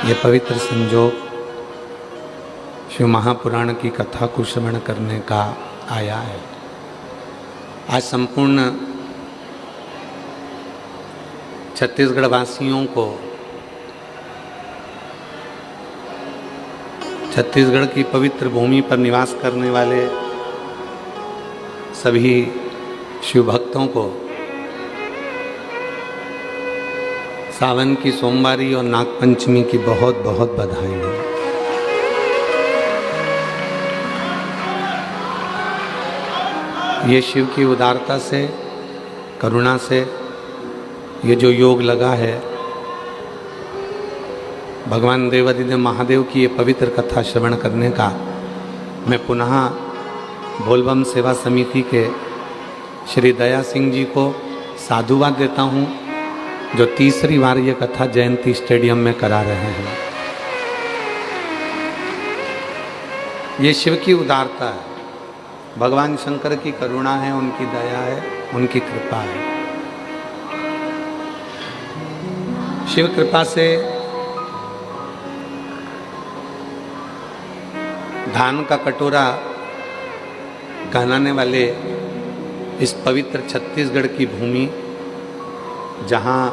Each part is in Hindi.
ये पवित्र संजोग शिव महापुराण की कथा को श्रवण करने का आया है। आज संपूर्ण छत्तीसगढ़ वासियों को छत्तीसगढ़ की पवित्र भूमि पर निवास करने वाले सभी शिव भक्तों को सावन की सोमवारी और नागपंचमी की बहुत बहुत बधाई हो। ये शिव की उदारता से, करुणा से ये जो योग लगा है, भगवान देवादिदेव महादेव की ये पवित्र कथा श्रवण करने का मैं पुनः बोलबम सेवा समिति के श्री दया सिंह जी को साधुवाद देता हूँ, जो तीसरी बार ये कथा जयंती स्टेडियम में करा रहे हैं। ये शिव की उदारता है, भगवान शंकर की करुणा है, उनकी दया है, उनकी कृपा है। शिव कृपा से धान का कटोरा कहलाने वाले इस पवित्र छत्तीसगढ़ की भूमि, जहाँ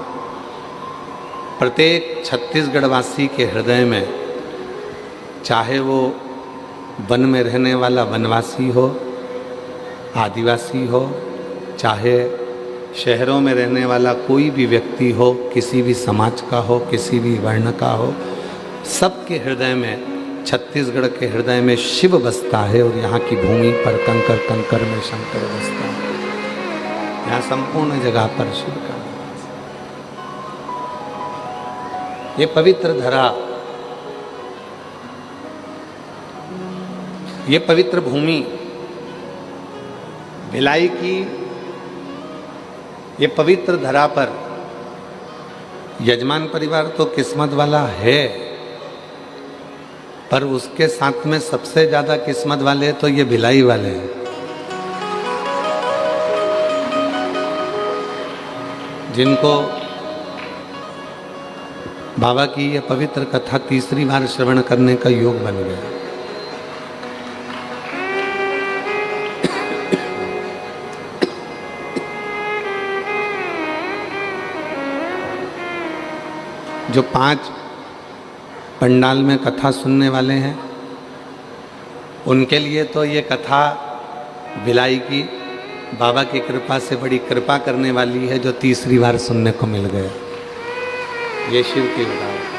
प्रत्येक छत्तीसगढ़वासी के हृदय में, चाहे वो वन में रहने वाला वनवासी हो, आदिवासी हो, चाहे शहरों में रहने वाला कोई भी व्यक्ति हो, किसी भी समाज का हो, किसी भी वर्ण का हो, सबके हृदय में, छत्तीसगढ़ के हृदय में शिव बसता है। और यहाँ की भूमि पर कंकर कंकर में शंकर बसता है। यहाँ संपूर्ण जगह पर शिव का ये पवित्र धरा, ये पवित्र भूमि भिलाई की, ये पवित्र धरा पर यजमान परिवार तो किस्मत वाला है, पर उसके साथ में सबसे ज्यादा किस्मत वाले तो ये भिलाई वाले हैं। जिनको बाबा की यह पवित्र कथा तीसरी बार श्रवण करने का योग बन गया। जो 5 पंडाल में कथा सुनने वाले हैं, उनके लिए तो ये कथा भिलाई की बाबा की कृपा से बड़ी कृपा करने वाली है, जो तीसरी बार सुनने को मिल गया। ये शिव की उदारता,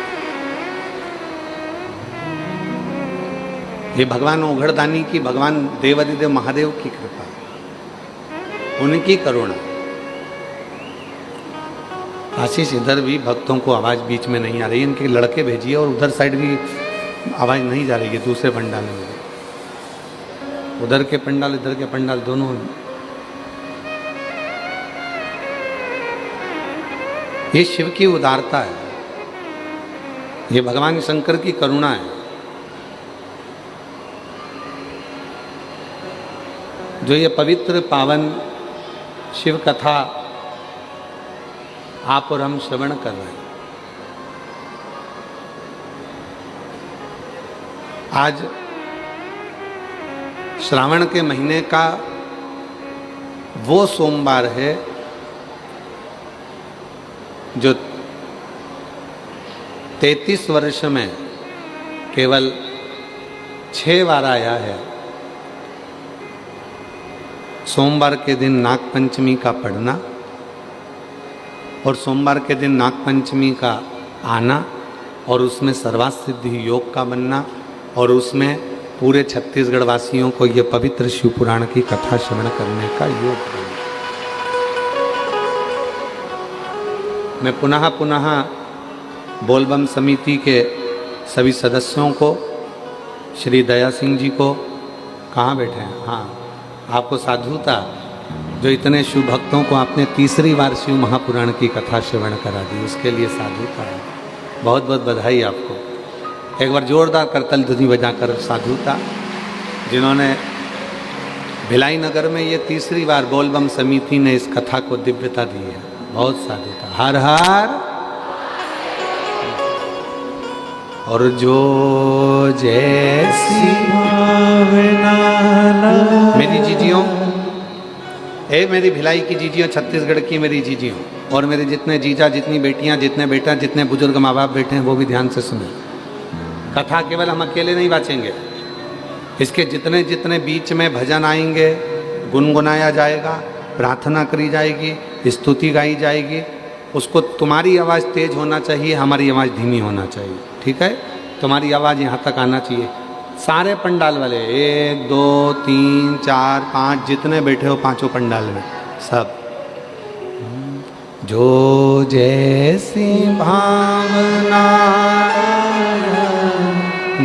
ये भगवान ओघड़दानी की, भगवान देवादिदेव महादेव की कृपा, उनकी करुणा। आशीष, इधर भी भक्तों को आवाज़ बीच में नहीं आ रही, इनके लड़के भेजिए, और उधर साइड भी आवाज़ नहीं जा रही है, दूसरे पंडाल में, उधर के पंडाल इधर के पंडाल दोनों। ये शिव की उदारता है, ये भगवान शंकर की करुणा है, जो ये पवित्र पावन शिव कथा आप और हम श्रवण कर रहे हैं। आज श्रावण के महीने का वो सोमवार है जो 33 वर्ष में केवल 6 बार आया है। सोमवार के दिन नागपंचमी का पढ़ना और सोमवार के दिन नागपंचमी का आना, और उसमें सर्वार्थ सिद्धि योग का बनना, और उसमें पूरे छत्तीसगढ़ वासियों को ये पवित्र शिव पुराण की कथा श्रवण करने का योग बनना। मैं पुनः बोलबम समिति के सभी सदस्यों को, श्री दया सिंह जी को, कहाँ बैठे हैं, हाँ, आपको साधुता, जो इतने शिव भक्तों को आपने तीसरी बार शिव महापुराण की कथा श्रवण करा दी, उसके लिए साधुता है। बहुत बहुत बधाई आपको। एक बार जोरदार करतल ध्वनि बजाकर साधुता, जिन्होंने भिलाई नगर में ये तीसरी बार बोलबम समिति ने इस कथा को दिव्यता दी है। बहुत साधुता। हर हर और जो जैसी भावना मेरी जीजियों, ए मेरी भिलाई की जीजियों, छत्तीसगढ़ की मेरी जीजियों, और मेरे जितने जीजा, जितनी बेटियां, जितने बेटा, जितने बुजुर्ग माँ बाप बैठे हैं वो भी ध्यान से सुने। कथा केवल हम अकेले नहीं बाँचेंगे, इसके जितने जितने बीच में भजन आएंगे, गुनगुनाया जाएगा, प्रार्थना करी जाएगी, स्तुति गाई जाएगी, उसको तुम्हारी आवाज़ तेज होना चाहिए, हमारी आवाज़ धीमी होना चाहिए। ठीक है, तुम्हारी आवाज़ यहाँ तक आना चाहिए। सारे पंडाल वाले 1 2 3 4 5 जितने बैठे हो पांचों पंडाल में सब, जो जैसी भावना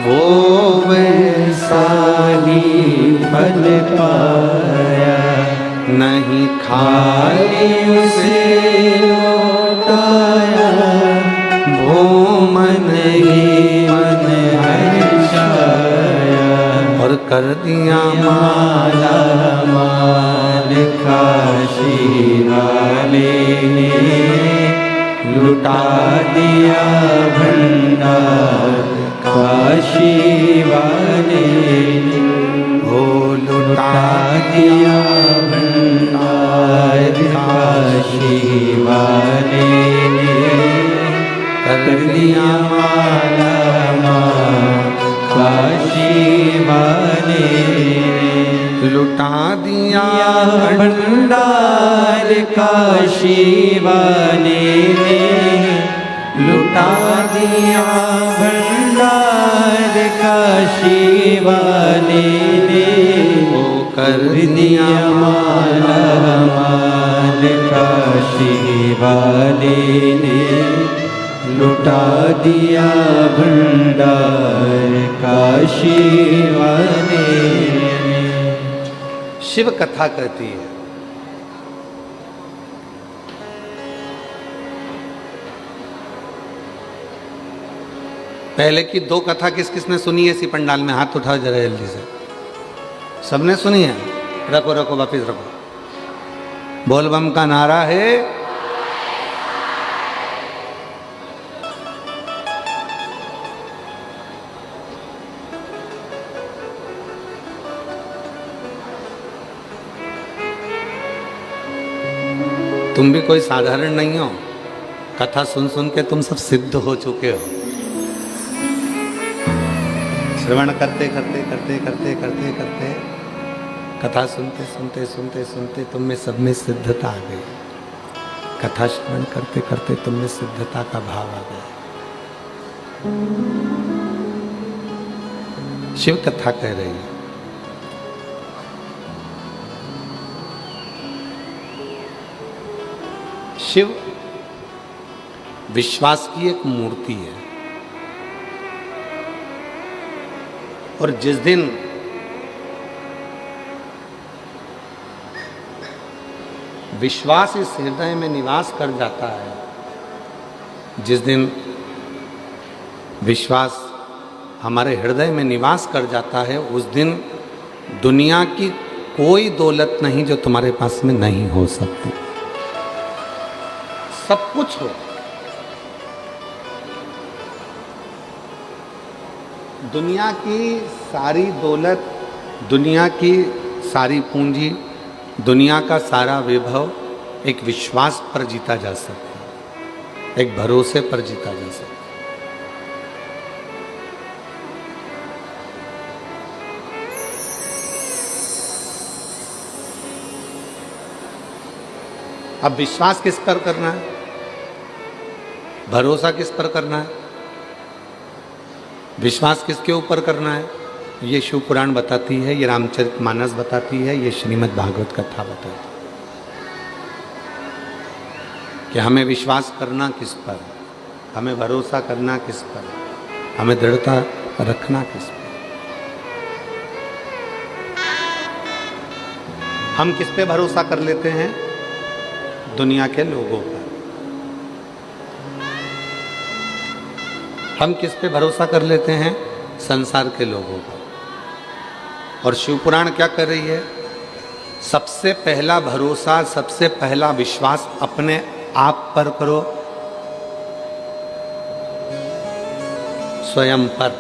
वो वैसा ही फल पाया, नहीं खाली उसे लौटाया, वो मन ही मन हर्षाया, और कर दिया माला माल काशी वाले ने, लुटा दिया भंडार काशी वाले ने, वो लुटा दिया भंडार काशी वाले ने, कर दिया माला माल काशी वाले ने, लुटा दिया भंडार काशी वाले ने, लुटा दिया भंडार काशी वाले ने, वो कर दिया माला माल काशी वाले ने, लुटा दिया भंडार काशी वाले ने। शिव कथा कहती है, पहले की 2 कथा किस किसने सुनी है इसी पंडाल में? हाथ उठाओ जरा जल्दी से। सबने सुनी है? रखो रखो, वापिस रखो। बोल बम का नारा है, तुम भी कोई साधारण नहीं हो। कथा सुन सुन के तुम सब सिद्ध हो चुके हो। श्रवण करते करते करते करते करते करते कथा सुनते सुनते सुनते सुनते तुम में सब में सिद्धता आ गई। कथा श्रवण करते करते तुम में सिद्धता का भाव आ गया। शिव कथा कह रही है, शिव विश्वास की एक मूर्ति है, और जिस दिन विश्वास इस हृदय में निवास कर जाता है, जिस दिन विश्वास हमारे हृदय में निवास कर जाता है, उस दिन दुनिया की कोई दौलत नहीं जो तुम्हारे पास में नहीं हो सकती। सब कुछ हो, दुनिया की सारी दौलत, दुनिया की सारी पूंजी, दुनिया का सारा वैभव एक विश्वास पर जीता जा सकता है, एक भरोसे पर जीता जा सकता है। अब विश्वास किस पर करना है, भरोसा किस पर करना है, विश्वास किसके ऊपर करना है, ये शिव पुराण बताती है, ये रामचरितमानस बताती है, ये श्रीमद् भागवत कथा बताती है कि हमें विश्वास करना किस पर, हमें भरोसा करना किस पर, हमें दृढ़ता रखना किस पर। हम किस पे भरोसा कर लेते हैं? दुनिया के लोगों पर। हम किस पे भरोसा कर लेते हैं? संसार के लोगों पर। और शिवपुराण क्या कर रही है? सबसे पहला भरोसा, सबसे पहला विश्वास अपने आप पर करो। स्वयं पर।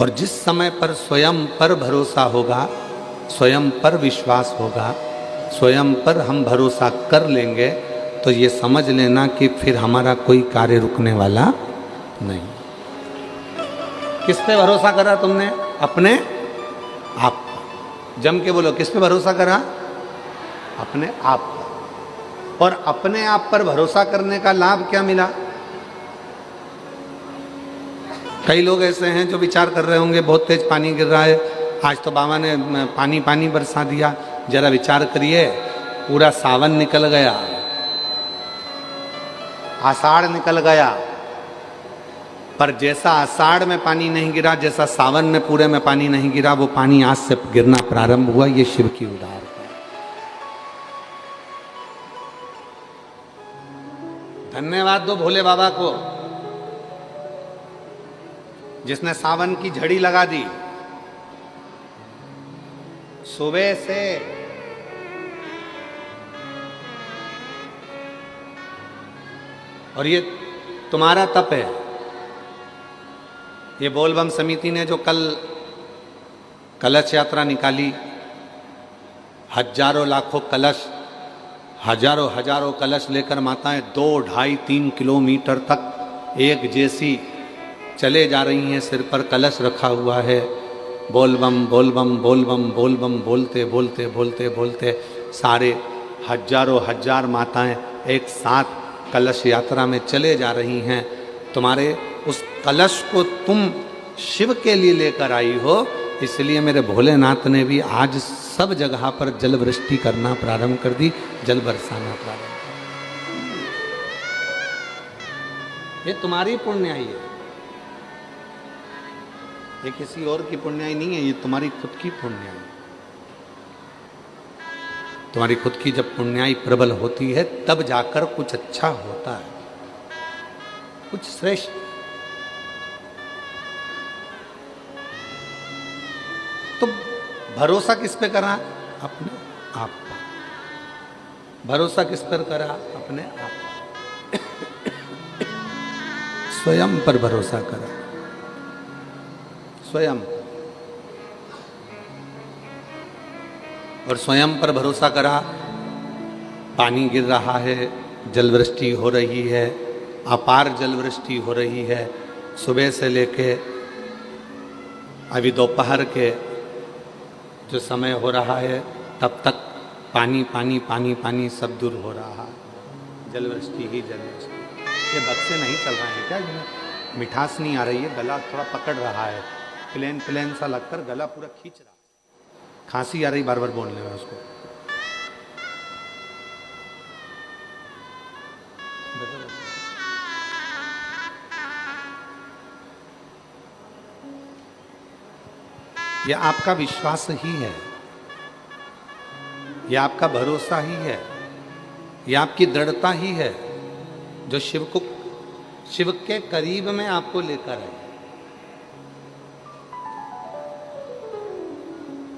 और जिस समय पर स्वयं पर भरोसा होगा, स्वयं पर विश्वास होगा, स्वयं पर हम भरोसा कर लेंगे, तो ये समझ लेना कि फिर हमारा कोई कार्य रुकने वाला नहीं। किस पे भरोसा करा तुमने? अपने आप पर। जम के बोलो, किस पे भरोसा करा? अपने आप पर। और अपने आप पर भरोसा करने का लाभ क्या मिला? कई लोग ऐसे हैं जो विचार कर रहे होंगे बहुत तेज पानी गिर रहा है, आज तो बाबा ने पानी पानी बरसा दिया। जरा विचार करिए, पूरा सावन निकल गया, आषाढ़ निकल गया, पर जैसा आषाढ़ में पानी नहीं गिरा, जैसा सावन में पूरे में पानी नहीं गिरा, वो पानी आज से गिरना प्रारंभ हुआ। ये शिव की उदाहरण है। धन्यवाद दो भोले बाबा को, जिसने सावन की झड़ी लगा दी। सुबह से और ये तुम्हारा तप है। ये बोलबम समिति ने जो कल कलश यात्रा निकाली, हजारों लाखों कलश, हजारों हजारों कलश लेकर माताएं 2, 2.5, 3 किलोमीटर तक एक जैसी चले जा रही हैं, सिर पर कलश रखा हुआ है। बोलबम बोलबम बोलबम बोलबम बोलते बोलते बोलते बोलते सारे हजारों हजार माताएं एक साथ कलश यात्रा में चले जा रही हैं। तुम्हारे उस कलश को तुम शिव के लिए लेकर आई हो, इसलिए मेरे भोलेनाथ ने भी आज सब जगह पर जल वृष्टि करना प्रारंभ कर दी, जल बरसाना प्रारंभ कर दी। ये तुम्हारी पुण्याई है, ये किसी और की पुण्याई नहीं है, ये तुम्हारी खुद की पुण्याई। तुम्हारी खुद की जब पुण्याई प्रबल होती है तब जाकर कुछ अच्छा होता है, कुछ श्रेष्ठ। तो भरोसा किस पे करा? अपने आप पर। भरोसा किस पर करा? अपने आप पर। स्वयं पर भरोसा करा, स्वयं। और स्वयं पर भरोसा करा। पानी गिर रहा है, जलवृष्टि हो रही है, अपार जलवृष्टि हो रही है। सुबह से लेके अभी दोपहर के जो समय हो रहा है तब तक पानी पानी पानी पानी सब दूर हो रहा है। जलवृष्टि ही जलवृष्टि। ये बक्से नहीं चल रहे हैं क्या? मिठास नहीं आ रही है, गला थोड़ा पकड़ रहा है, प्लेन प्लेन सा लगकर गला पूरा खींच रहा। खांसी आ रही बार बार बोलने में उसको। ये आपका विश्वास ही है, ये आपका भरोसा ही है, ये आपकी दृढ़ता ही है जो शिव के करीब में आपको लेकर आए।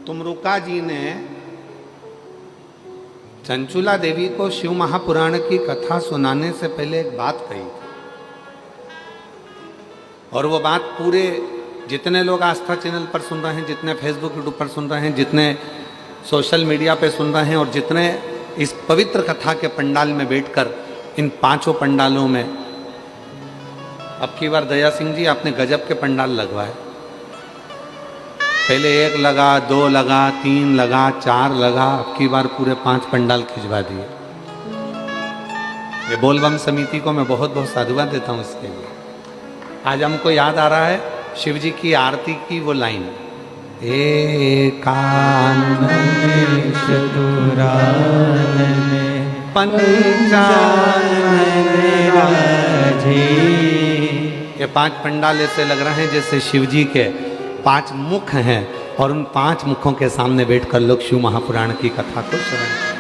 तुमरुका जी ने चंचुला देवी को शिव महापुराण की कथा सुनाने से पहले एक बात कही थी, और वो बात पूरे जितने लोग आस्था चैनल पर सुन रहे हैं, जितने फेसबुक यूट्यूब पर सुन रहे हैं, जितने सोशल मीडिया पे सुन रहे हैं, और जितने इस पवित्र कथा के पंडाल में बैठकर इन 5 पंडालों में, अब की बार दया सिंह जी आपने गजब के पंडाल लगवाए। पहले 1 लगा, 2 लगा, 3 लगा, 4 लगा, अब की बार पूरे 5 पंडाल खिंचवा दिए। ये बोलबम समिति को मैं बहुत बहुत साधुवाद देता हूँ इसके लिए। आज हमको याद आ रहा है शिव जी की आरती की वो लाइन, एकानन चतुरानन पंचानन राजे। ये 5 पंडाल ऐसे लग रहे हैं जैसे शिव जी के 5 मुख हैं, और उन 5 मुखों के सामने बैठकर लोग शिव महापुराण की कथा को श्रवण करते।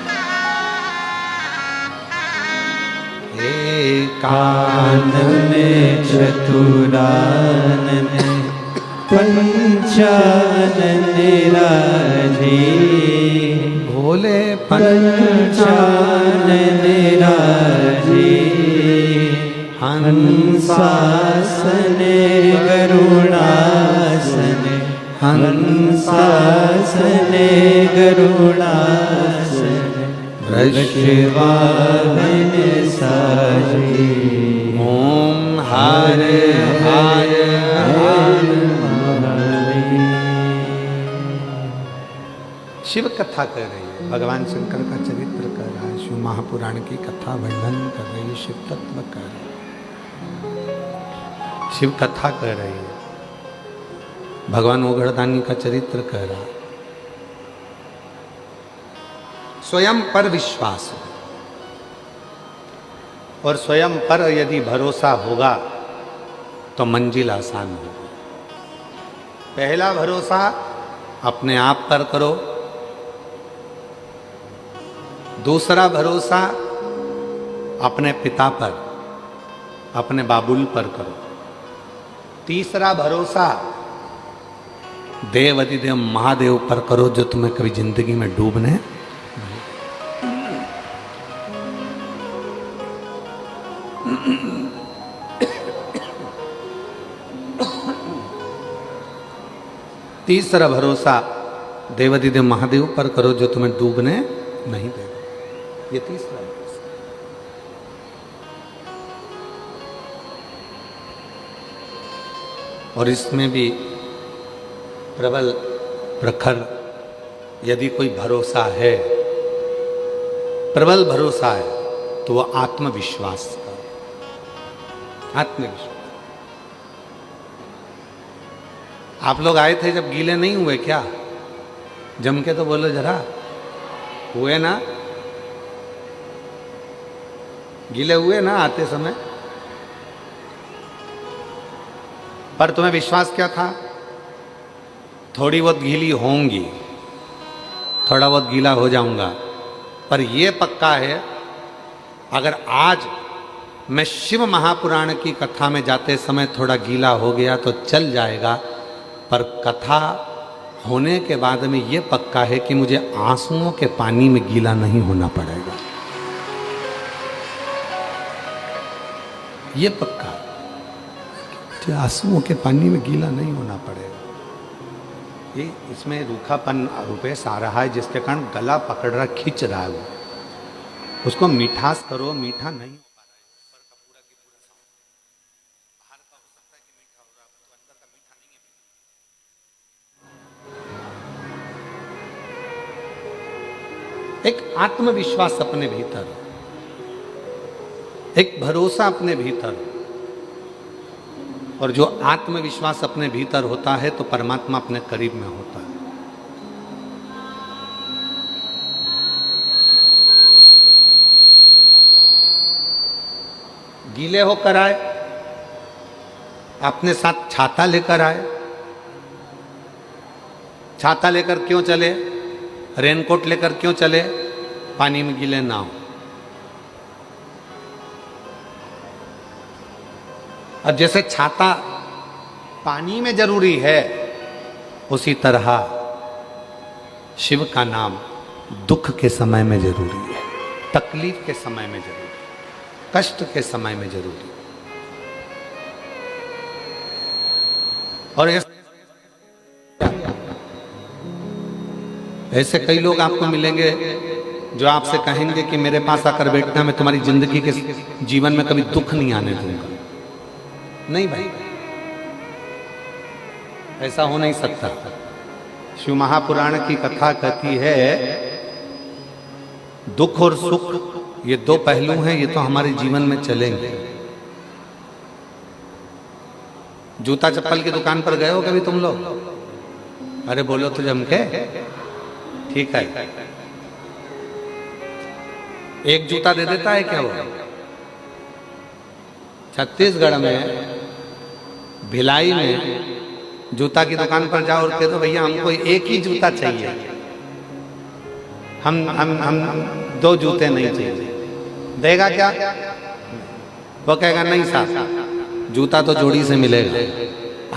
एकानन चतुरानन पंचानन राजे। भोले पंचानन राजे हंसासने गरुडासने हंसासने गरुडासने वृषवाहन साजे ओम हर हर हर शिव कथा कर रही है, भगवान शंकर का चरित्र कर रहा है, शिव महापुराण की कथा वर्णन कर रही है, शिव तत्व कर रही है, शिव कथा कर रही है, भगवान ओघड़दानी का चरित्र कर रहा है। स्वयं पर विश्वास हो और स्वयं पर यदि भरोसा होगा तो मंजिल आसान होगी। पहला भरोसा अपने आप पर करो, दूसरा भरोसा अपने पिता पर, अपने बाबुल पर करो, तीसरा भरोसा देव अधिदेव महादेव पर करो जो तुम्हें कभी जिंदगी में डूबने तीसरा भरोसा देवाधिदेव महादेव पर करो जो तुम्हें डूबने नहीं देगा। ये तीसरा भरोसा। और इसमें भी प्रबल प्रखर यदि कोई भरोसा है, प्रबल भरोसा है तो वो आत्मविश्वास का, आत्मविश्वास। आप लोग आए थे जब गीले नहीं हुए क्या? जम के तो बोलो जरा, हुए ना? गीले हुए ना आते समय? पर तुम्हें विश्वास क्या था? थोड़ी बहुत गीली होंगी, थोड़ा बहुत गीला हो जाऊंगा, पर यह पक्का है अगर आज मैं शिव महापुराण की कथा में जाते समय थोड़ा गीला हो गया तो चल जाएगा, पर कथा होने के बाद में ये पक्का है कि मुझे आंसुओं के पानी में गीला नहीं होना पड़ेगा। ये पक्का, आंसुओं के पानी में गीला नहीं होना पड़ेगा। ये इसमें रूखापन रूपेश आ रहा है जिसके कारण गला पकड़ रहा, खींच रहा है वो, उसको मिठास करो, मीठा नहीं हो पा रहा है। ऊपर का पूरा की पूरा साउंड बाहर का हो सकता है कि मीठा हो रहा है, तो अंदर का मीठा नहीं है। एक आत्मविश्वास अपने भीतर, एक भरोसा अपने भीतर, और जो आत्मविश्वास अपने भीतर होता है तो परमात्मा अपने करीब में होता है। गीले होकर आए, अपने साथ छाता लेकर आए। छाता लेकर क्यों चले? रेनकोट लेकर क्यों चले? पानी में गीले ना हो। अब जैसे छाता पानी में जरूरी है, उसी तरह शिव का नाम दुख के समय में जरूरी है, तकलीफ के समय में जरूरी है, कष्ट के समय में जरूरी है। और ऐसे कई लोग आपको मिलेंगे जो आपसे कहेंगे कि मेरे पास आकर बैठना, मैं तुम्हारी जिंदगी के जीवन में कभी दुख नहीं आने दूंगा। नहीं भाई, ऐसा हो नहीं सकता। शिव महापुराण की कथा कहती है दुख और सुख ये दो पहलू हैं, ये तो हमारे जीवन में चलेंगे। जूता चप्पल की दुकान पर गए हो कभी तुम लोग? अरे बोलो तो जम के, ठीक है। एक जूता दे देता है क्या वो? छत्तीसगढ़ में भिलाई में जूता की दुकान पर जाओ और कह दो भैया हमको एक ही जूता चाहिए, हम दो जूते नहीं चाहिए, देगा क्या? वो कहेगा नहीं साहब, जूता तो जोड़ी से मिलेगा।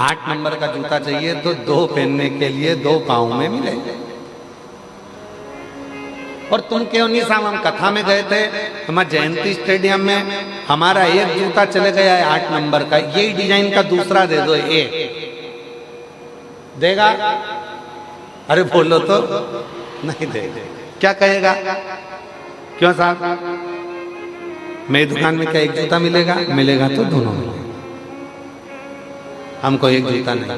8 नंबर का जूता चाहिए तो 2 पहनने के लिए 2 पाँव में मिलेगा। और तुम क्यों नहीं साहब, हम कथा में गए थे हमारे जयंती स्टेडियम में, हमारा एक जूता चले गया है 8 नंबर का, यही डिजाइन का दूसरा दे दो, ये देगा? अरे बोलो तो, नहीं देगा। क्या कहेगा? क्यों साहब, मेरी दुकान में क्या एक जूता मिलेगा? मिलेगा तो दोनों मिलेगा, हमको एक जूता नहीं,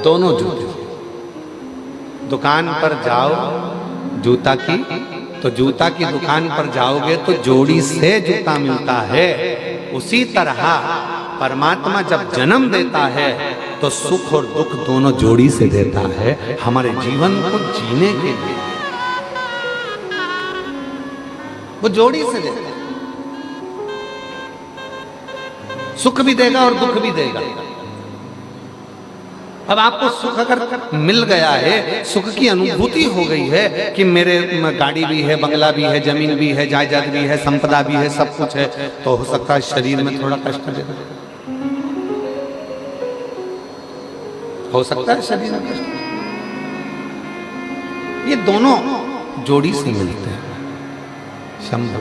दोनों जूते। दुकान पर जाओ जूता की, तो जूता की दुकान पर जाओगे तो जोड़ी से जूता मिलता है। उसी तरह परमात्मा जब जन्म देता है तो सुख और दुख दोनों जोड़ी से देता है, हमारे जीवन को जीने के लिए वो जोड़ी से देता है। सुख भी देगा और दुख भी देगा। अब आपको सुख अगर मिल गया है, सुख की अनुभूति हो गई है कि मेरे गाड़ी भी है, बंगला भी है, जमीन भी है, जायदाद भी है, संपदा भी है, सब कुछ है, तो हो सकता है शरीर में थोड़ा कष्ट दे, हो सकता है शरीर में कष्ट। ये दोनों जोड़ी से मिलते हैं। शंभु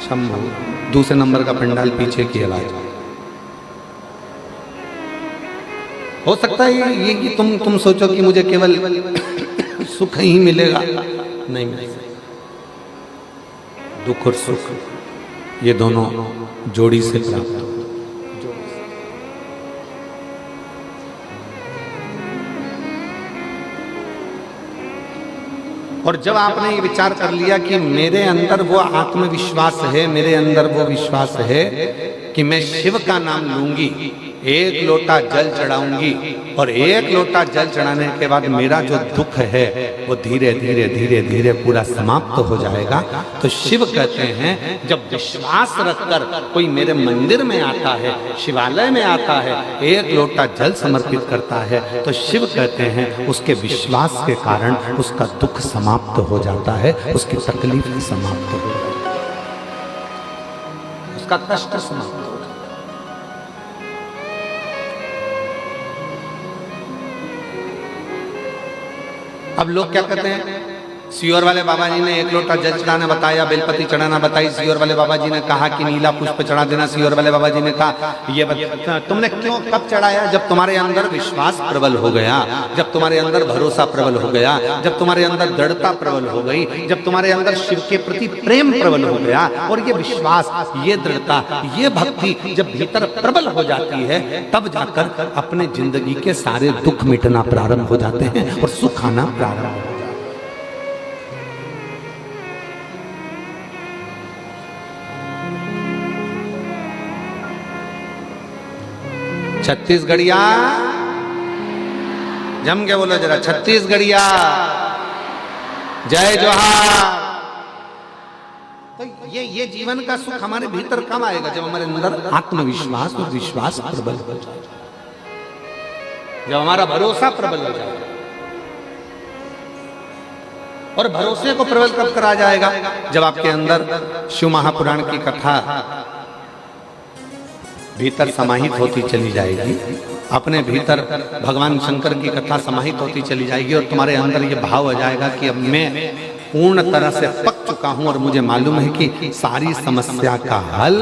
शंभु, दूसरे नंबर का पंडाल पीछे की आवाज। हो सकता है ये कि तुम सोचो कि मुझे केवल सुख ही मिलेगा, नहीं मिलेगा। दुख और सुख ये दोनों जोड़ी से प्राप्त हो। और जब आपने ये विचार कर लिया कि मेरे अंदर वो आत्मविश्वास है, मेरे अंदर वो विश्वास है कि मैं शिव का नाम लूंगी, एक लोटा जल चढ़ाऊंगी, और एक लोटा जल चढ़ाने के बाद मेरा जो दुख है वो धीरे धीरे धीरे धीरे पूरा समाप्त हो जाएगा। तो शिव कहते हैं जब विश्वास रखकर कोई मेरे मंदिर में आता है, शिवालय में आता है, एक लोटा जल समर्पित करता है, तो शिव कहते हैं उसके विश्वास के कारण उसका दुख समाप्त हो जाता है, उसकी तकलीफ समाप्त हो जाती है, उसका कष्ट समाप्त हो जाता है। अब लोग क्या कहते हैं, सियोर वाले बाबा जी ने एक लोटा जल चढ़ाना बताया, बेलपति चढ़ाना बताई, सियोर वाले बाबा जी ने कहा कि नीला पुष्प चढ़ा देना, सियोर वाले बाबा जी ने कहा ये तुमने क्यों कब चढ़ाया? जब तुम्हारे अंदर विश्वास प्रबल हो गया, जब तुम्हारे अंदर भरोसा प्रबल हो गया, जब तुम्हारे अंदर दृढ़ता प्रबल हो गई, जब तुम्हारे अंदर शिव के प्रति प्रेम प्रबल हो गया, और ये विश्वास, ये दृढ़ता, ये भक्ति जब भीतर प्रबल हो जाती है, तब जाकर अपने जिंदगी के सारे दुख मिटना प्रारंभ हो जाते हैं और सुख आना प्रारंभ हो जाता है। छत्तीसगढ़िया, जम के बोलो जरा, छत्तीसगढ़िया जय जोहार। तो ये जीवन का सुख हमारे भीतर कब आएगा? जब हमारे अंदर आत्मविश्वास और विश्वास प्रबल हो जाए, जब हमारा भरोसा प्रबल हो जाए। और भरोसे को प्रबल कब करा जाएगा? जब आपके अंदर शिव महापुराण की कथा भीतर समाहित होती चली जाएगी, अपने भीतर भगवान शंकर की कथा समाहित होती चली जाएगी, और तुम्हारे अंदर ये भाव आ जाएगा कि अब मैं पूर्ण तरह से पक चुका हूं और मुझे मालूम है कि सारी समस्या का हल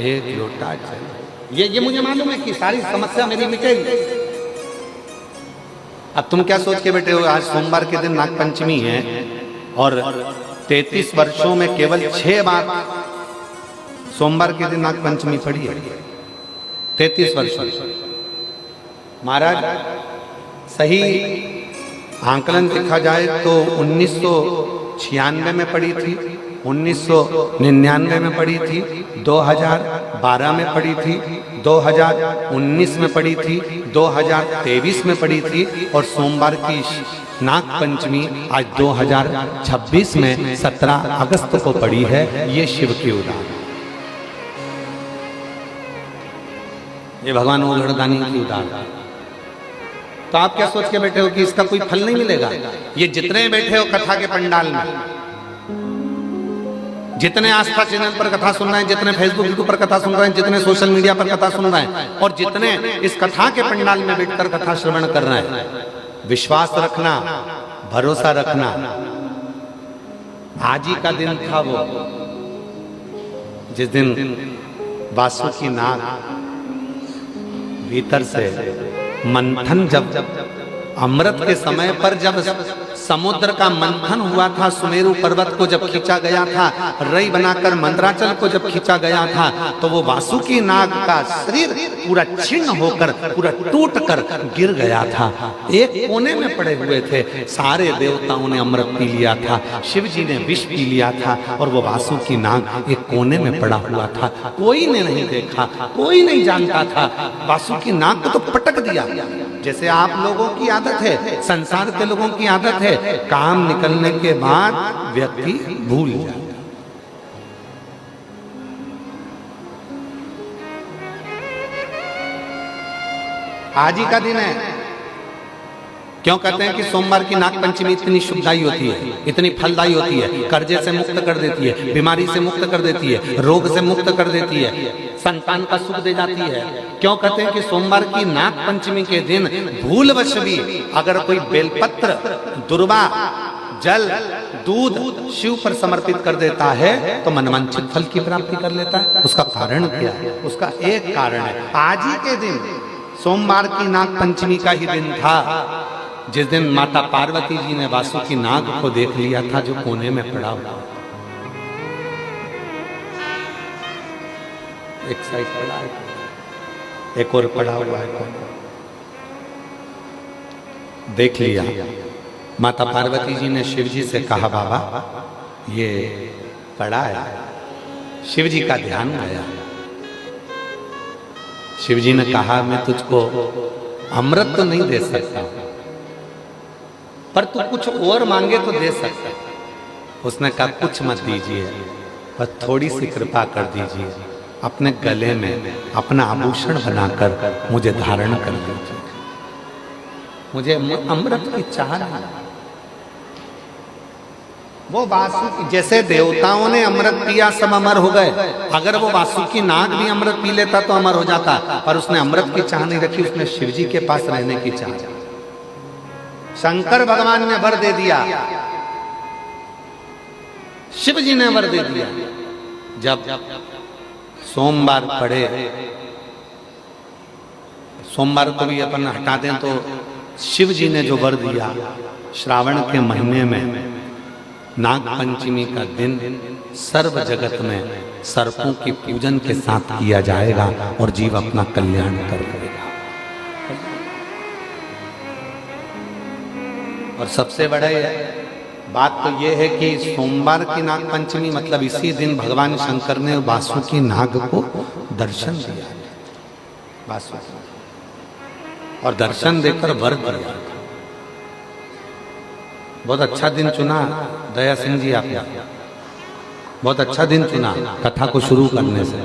एक लोटा जल। ये मुझे मालूम है कि सारी समस्या मेरी मिटेगी। अब तुम क्या सोच के बैठे हो? आज सोमवार के दिन नागपंचमी है और 33 वर्षों में केवल 6 बार सोमवार के दिन नागपंचमी पड़ी है। 33 वर्ष महाराज, सही आंकलन देखा जाए तो 1996 में पड़ी थी, 1999 में पड़ी थी, 2012 में पड़ी थी, 2019 में पड़ी थी, 2023 में पड़ी थी, और सोमवार की नागपंचमी आज 2026 में 17 अगस्त को पड़ी है। ये शिव की उदाहरण, ये भगवान ओघड़दानी की उदाहरण। तो आप क्या सोच के बैठे हो कि इसका कोई फल नहीं मिलेगा? ये जितने बैठे हो कथा के पंडाल में, जितने आस्था चैनल पर कथा सुन रहे हैं, जितने फेसबुक यूट्यूब पर कथा सुन रहे हैं, जितने सोशल मीडिया पर कथा सुन रहे हैं, और जितने इस कथा के पंडाल में बैठकर कथा श्रवण कर रहे हैं, विश्वास रखना, भरोसा रखना। आज ही का दिन था वो, जिस दिन वासुकी नाग भीतर से मंथन, जब अमृत के समय पर जब समुद्र का मंथन हुआ था, सुमेरु पर्वत को जब खींचा गया था, रई बनाकर मंदराचल को जब खींचा गया था, तो वो वासुकी नाग का शरीर पूरा छिन्न होकर, पूरा टूट कर गिर गया था। एक कोने में पड़े हुए थे। सारे देवताओं ने अमृत पी लिया था, शिव जी ने विष पी लिया था, और वो वासुकी नाग एक कोने में पड़ा हुआ था। कोई ने नहीं देखा, कोई नहीं जानता था। वासुकी नाग को तो पटक दिया। जैसे आप लोगों की आदत है, संसार के लोगों की आदत है, काम निकलने के बाद व्यक्ति भूल जाता। आज ही का दिन है। क्यों कहते हैं कि सोमवार की नाग पंचमी इतनी शुभदायी होती है, इतनी फलदायी होती है, कर्जे से मुक्त कर देती है, बीमारी से मुक्त कर देती है, रोग से मुक्त कर देती है, संतान का सुख दे जाती है। क्यों कहते हैं कि सोमवार की नाग पंचमी के दिन भूलवश भी अगर कोई बेलपत्र, दुर्वा, जल, दूध शिव पर समर्पित कर देता है तो मनवांछित फल की प्राप्ति कर लेता है। उसका कारण क्या है? उसका एक कारण है, आज ही के दिन सोमवार की नाग पंचमी का ही दिन था, जिस दिन माता पार्वती जी ने वासुकी नाग को देख लिया था, जो कोने में पड़ा हुआ। एक साइड पड़ा है, एक और पड़ा हुआ है, देख लिया। माता पार्वती जी ने शिव जी से कहा, बाबा ये पड़ा है। शिव जी का ध्यान आया। शिव जी ने कहा, मैं तुझको अमृत तो नहीं दे सकता, पर तू कुछ और मांगे तो दे सकता। उसने कहा, कुछ मत दीजिए, पर थोड़ी सी कृपा कर दीजिए, अपने गले में अपना आभूषण बनाकर मुझे धारण कर दीजिए। मुझे अमृत की चाह नहीं। वो वासुकी, जैसे देवताओं ने अमृत पिया सब अमर हो गए, अगर वो वासुकी नाग भी अमृत पी लेता तो अमर हो जाता, पर उसने अमृत की चाह नहीं रखी, उसने शिव जी के पास रहने की चाह। शंकर भगवान ने वर दे दिया, शिव जी ने वर दे दिया। जब सोमवार पड़े, सोमवार को भी अपन हटा दें तो शिव जी ने जो वर दिया, श्रावण के महीने में नाग पंचमी का दिन सर्व जगत में सर्पों की पूजन के साथ किया जाएगा और जीव अपना कल्याण कर लेगा। और सबसे बड़ा बात तो यह है कि सोमवार की नाग पंचमी मतलब इसी दिन भगवान शंकर ने वासुकी नाग को दर्शन दिया, वासुकी, और दर्शन देकर वर दिया। बहुत अच्छा दिन चुना दया सिंह जी आपने, बहुत अच्छा दिन चुना कथा को शुरू करने से,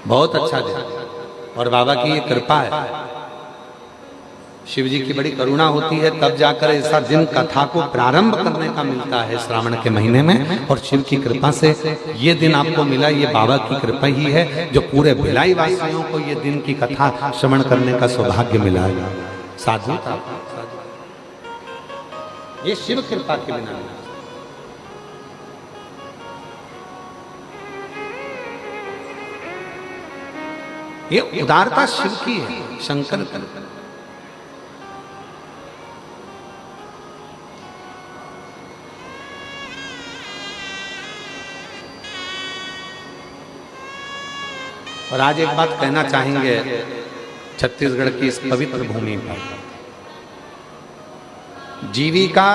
बहुत अच्छा दिन। और बाबा की ये कृपा है, शिव जी की बड़ी करुणा होती है, तब जाकर ऐसा दिन कथा को प्रारंभ करने का मिलता है श्रावण के महीने में। और शिव की कृपा से ये दिन आपको मिला, ये बाबा की कृपा ही है जो पूरे भिलाई वासियों को ये दिन की कथा श्रवण करने का सौभाग्य मिला। साधु था, ये शिव कृपा के बिना नहीं। ये उदारता शिव की है, शंकर की। और आज एक बात कहना चाहेंगे छत्तीसगढ़ की इस पवित्र भूमि पर, जीविका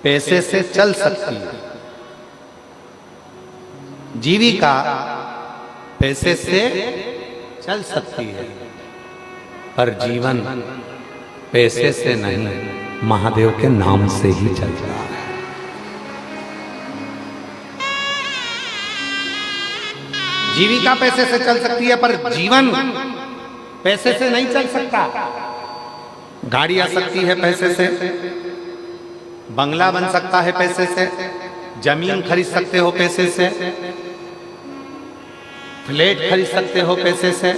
पैसे से चल सकती है, जीविका पैसे से चल सकती है, पर जीवन पैसे से नहीं, महादेव के नाम से ही चल रहा है। जीविका पैसे से चल सकती है, पर जीवन पैसे से नहीं चल सकता। गाड़ी आ सकती है पैसे से, बंगला बन सकता है पैसे से, जमीन खरीद सकते हो पैसे से, फ्लैट खरीद सकते हो पैसे से,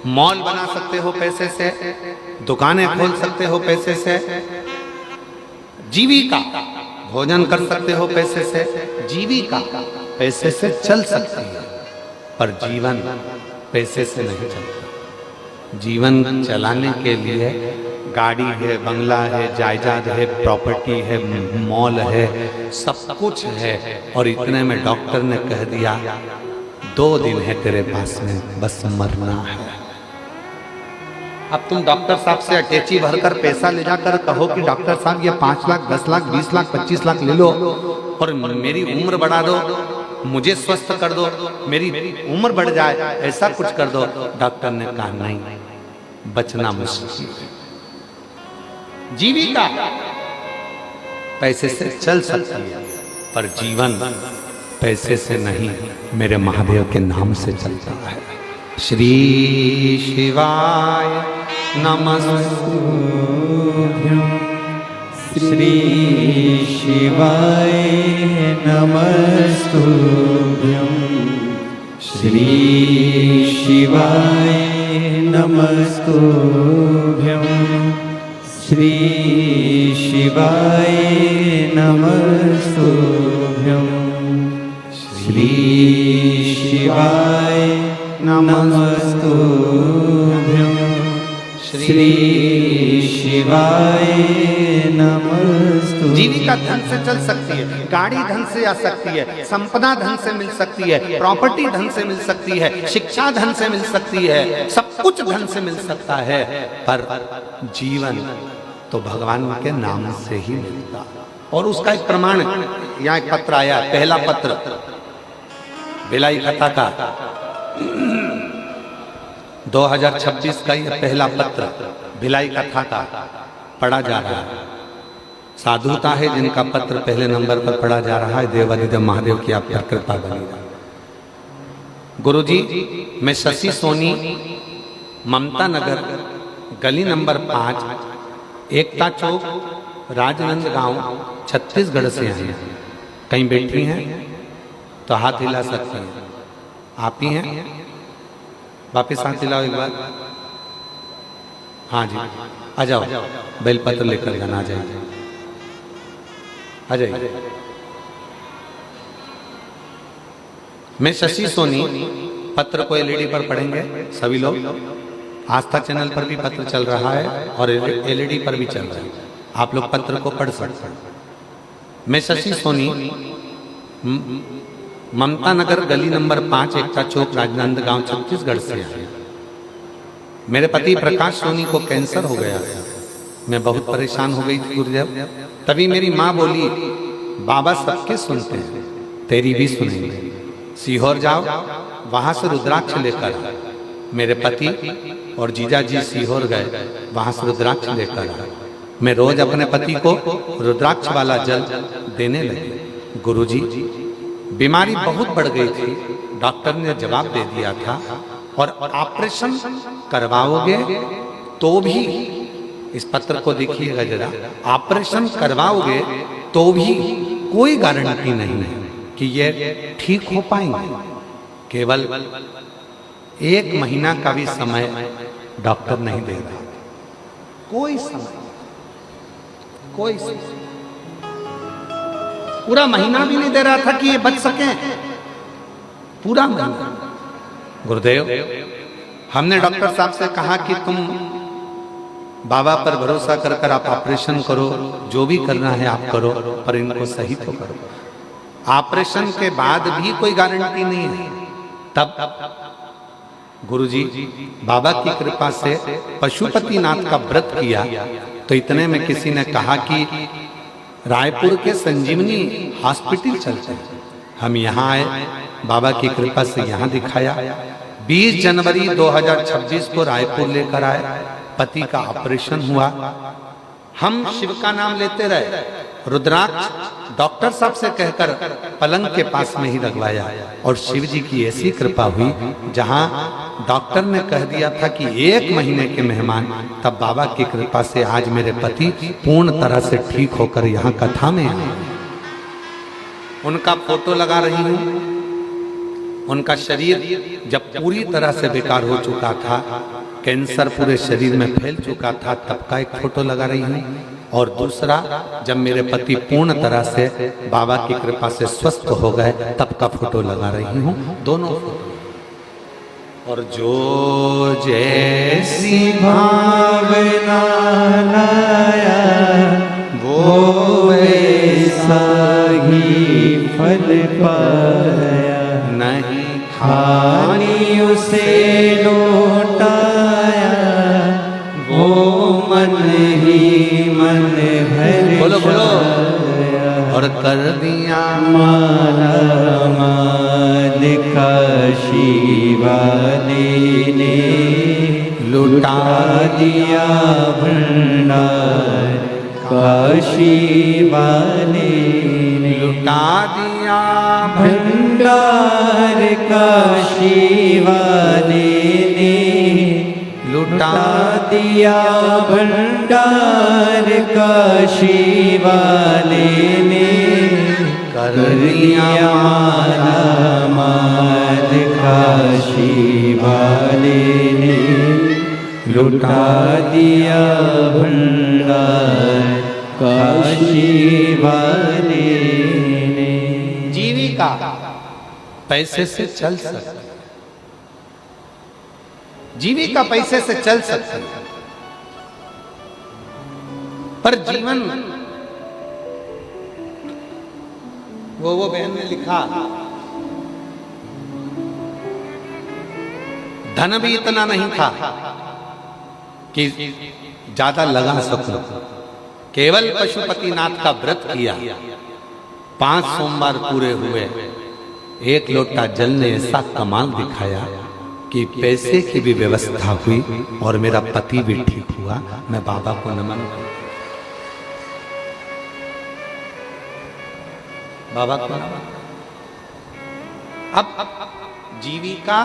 मॉल बना सकते हो पैसे से, दुकानें खोल सकते हो पैसे से, जीविका भोजन कर सकते हो पैसे से, जीविका पैसे से चल सकती है, पर जीवन पैसे से नहीं चलता। जीवन चलाने के लिए गाड़ी है, बंगला है, जायदाद है, प्रॉपर्टी है, मॉल है, सब कुछ है, और इतने में डॉक्टर ने कह दिया 2 दिन है तेरे पास में, बस मरना है। अब तुम डॉक्टर साहब से अटैची भरकर पैसा ले जाकर कहो कि डॉक्टर साहब ये 5 लाख, 10 लाख, 20 लाख, 25 लाख ले लो और मेरी उम्र बढ़ा दो, मुझे स्वस्थ कर दो, मेरी उम्र बढ़ जाए, ऐसा कुछ कर दो। डॉक्टर ने कहा नहीं, बचना मुश्किल है। जीविका पैसे से चल सकती है, पर जीवन पैसे से नहीं, मेरे महादेव के नाम से चलता है। श्री शिवाय नमस्तुभ्यं, श्री शिवाय नमस्तुभ्यं, श्री शिवाय नमस्तुभ्यं, श्री शिवाय नमस्तुभ्यं, श्री शिवाय नमस्तुभ्यं, श्री शिवाय नमस्तुभ्यं। जीविका धन से चल सकती है, गाड़ी धन से आ सकती है, संपदा धन से मिल सकती है, प्रॉपर्टी धन से मिल सकती है, शिक्षा धन से मिल सकती है, सब कुछ धन से मिल सकता है, पर जीवन तो भगवान के नाम से ही मिलता। और उसका एक प्रमाण यहाँ एक पत्र आया, पहला पत्र भिलाई कथा का 2026 का यह पहला पत्र भिलाई कथा का पढ़ा जा रहा है। साधुता है जिनका पत्र पहले नंबर पर पढ़ा जा रहा है। देवादिदेव महादेव की आप पर कृपा बनी रहे। गुरुजी, मैं शशि सोनी, ममता नगर, गली नंबर 5, एकता चौक, राजनंदगांव, छत्तीसगढ़ से आए हैं। कहीं बैठी हैं तो हाथ हिला सकती हैं। आप ही हैं? वापिस हाथ हिलाओ एक बार। हाँ जी, आ जाओ, बेलपत्र लेकर जाना, आ जाइए, आ जाइए। मैं शशि सोनी, पत्र को एलईडी पर पढ़ेंगे सभी लोग। आस्था चैनल पर भी पत्र चल रहा है और एलईडी पर भी चल रहा है, आप लोग पत्र को पढ़ सकते हैं। मैं शशि सोनी, ममता नगर, गली नंबर 5, एकता चौक, राजनांदगांव, छत्तीसगढ़ से आया। मेरे पति प्रकाश सोनी को कैंसर हो गया। मैं बहुत परेशान हो गई थी गुरुदेव। तभी मेरी माँ बोली, बाबा सबके सुनते हैं, तेरी भी सुनेंगे। सीहोर जाओ, वहां से रुद्राक्ष लेकर। मेरे पति और जीजा जी सीहोर गए, वहां से रुद्राक्ष लेकर। मैं रोज अपने पति को रुद्राक्ष वाला जल देने लगी। गुरुजी, बीमारी बहुत बढ़ गई थी। डॉक्टर ने जवाब दे दिया था, और ऑपरेशन करवाओगे तो भी, इस पत्र को देखिएगा जरा, ऑपरेशन करवाओगे तो भी कोई गारंटी नहीं है कि ये ठीक हो पाएंगे। केवल 1 महीना का भी समय डॉक्टर नहीं दे रहा, कोई समय, कोई समय, पूरा महीना भी नहीं दे रहा था कि ये बच सके, पूरा महीना। गुरुदेव, हमने डॉक्टर साहब से कहा कि तुम बाबा पर भरोसा कर कर आप ऑपरेशन करो, जो भी करना है आप करो, पर इनको सही तो करो। ऑपरेशन के बाद भी कोई गारंटी नहीं है। तब गुरुजी, बाबा की कृपा से पशुपतिनाथ का व्रत किया, तो इतने में किसी ने कहा कि रायपुर के संजीवनी हॉस्पिटल चलते हैं। हम यहाँ आए, बाबा की कृपा से यहाँ दिखाया। 20 जनवरी 2026 को रायपुर लेकर आए, पति का ऑपरेशन हुआ। हम शिव का नाम लेते रहे। रुद्राक्ष डॉक्टर साहब से कहकर पलंग के पास में ही लगवाया, और शिव जी की ऐसी कृपा हुई, जहां डॉक्टर ने कह दिया था कि 1 महीने के मेहमान, तब बाबा की कृपा से आज मेरे पति पूर्ण तरह से ठीक होकर यहाँ कथा में आए। उनका फोटो लगा रही हूँ, उनका शरीर जब पूरी तरह से बेकार हो चुका था, कैंसर पूरे शरीर में फैल चुका था, तब का एक फोटो लगा रही हूँ। और दूसरा, जब मेरे पति पूर्ण तरह से बाबा की कृपा से स्वस्थ हो गए, तब का फोटो लगा रही हूँ। दोनों फोटो। और जो जैसी भावना लाया वो वैसा ही फल पाया, नहीं खाली उसे लौटाया वो मन ही मन भर बोलो बोलो। जाया। और कर दिया माला माल काशी वाले ने लुटा दिया भंडार काशी वाले ने लुटा दिया भंडार काशी वाले ने लुटा दिया भंडार काशी वाले ने कर दिया माला माल काशी वाले ने लुटा दिया भंडार काशी वाले ने। जीविका पैसे से चल सकती, जीविका पैसे से चल सकती, पर जीवन, वो बहन ने लिखा, धन भी इतना नहीं था कि ज्यादा लगा सकूं। केवल पशुपतिनाथ का व्रत किया, 5 सोमवार पूरे हुए, 1 लोटा जल ने ऐसा कमाल दिखाया कि पैसे की भी व्यवस्था हुई और मेरा पति भी ठीक हुआ। मैं बाबा को नमन करता, बाबा को नमन। अब जीविका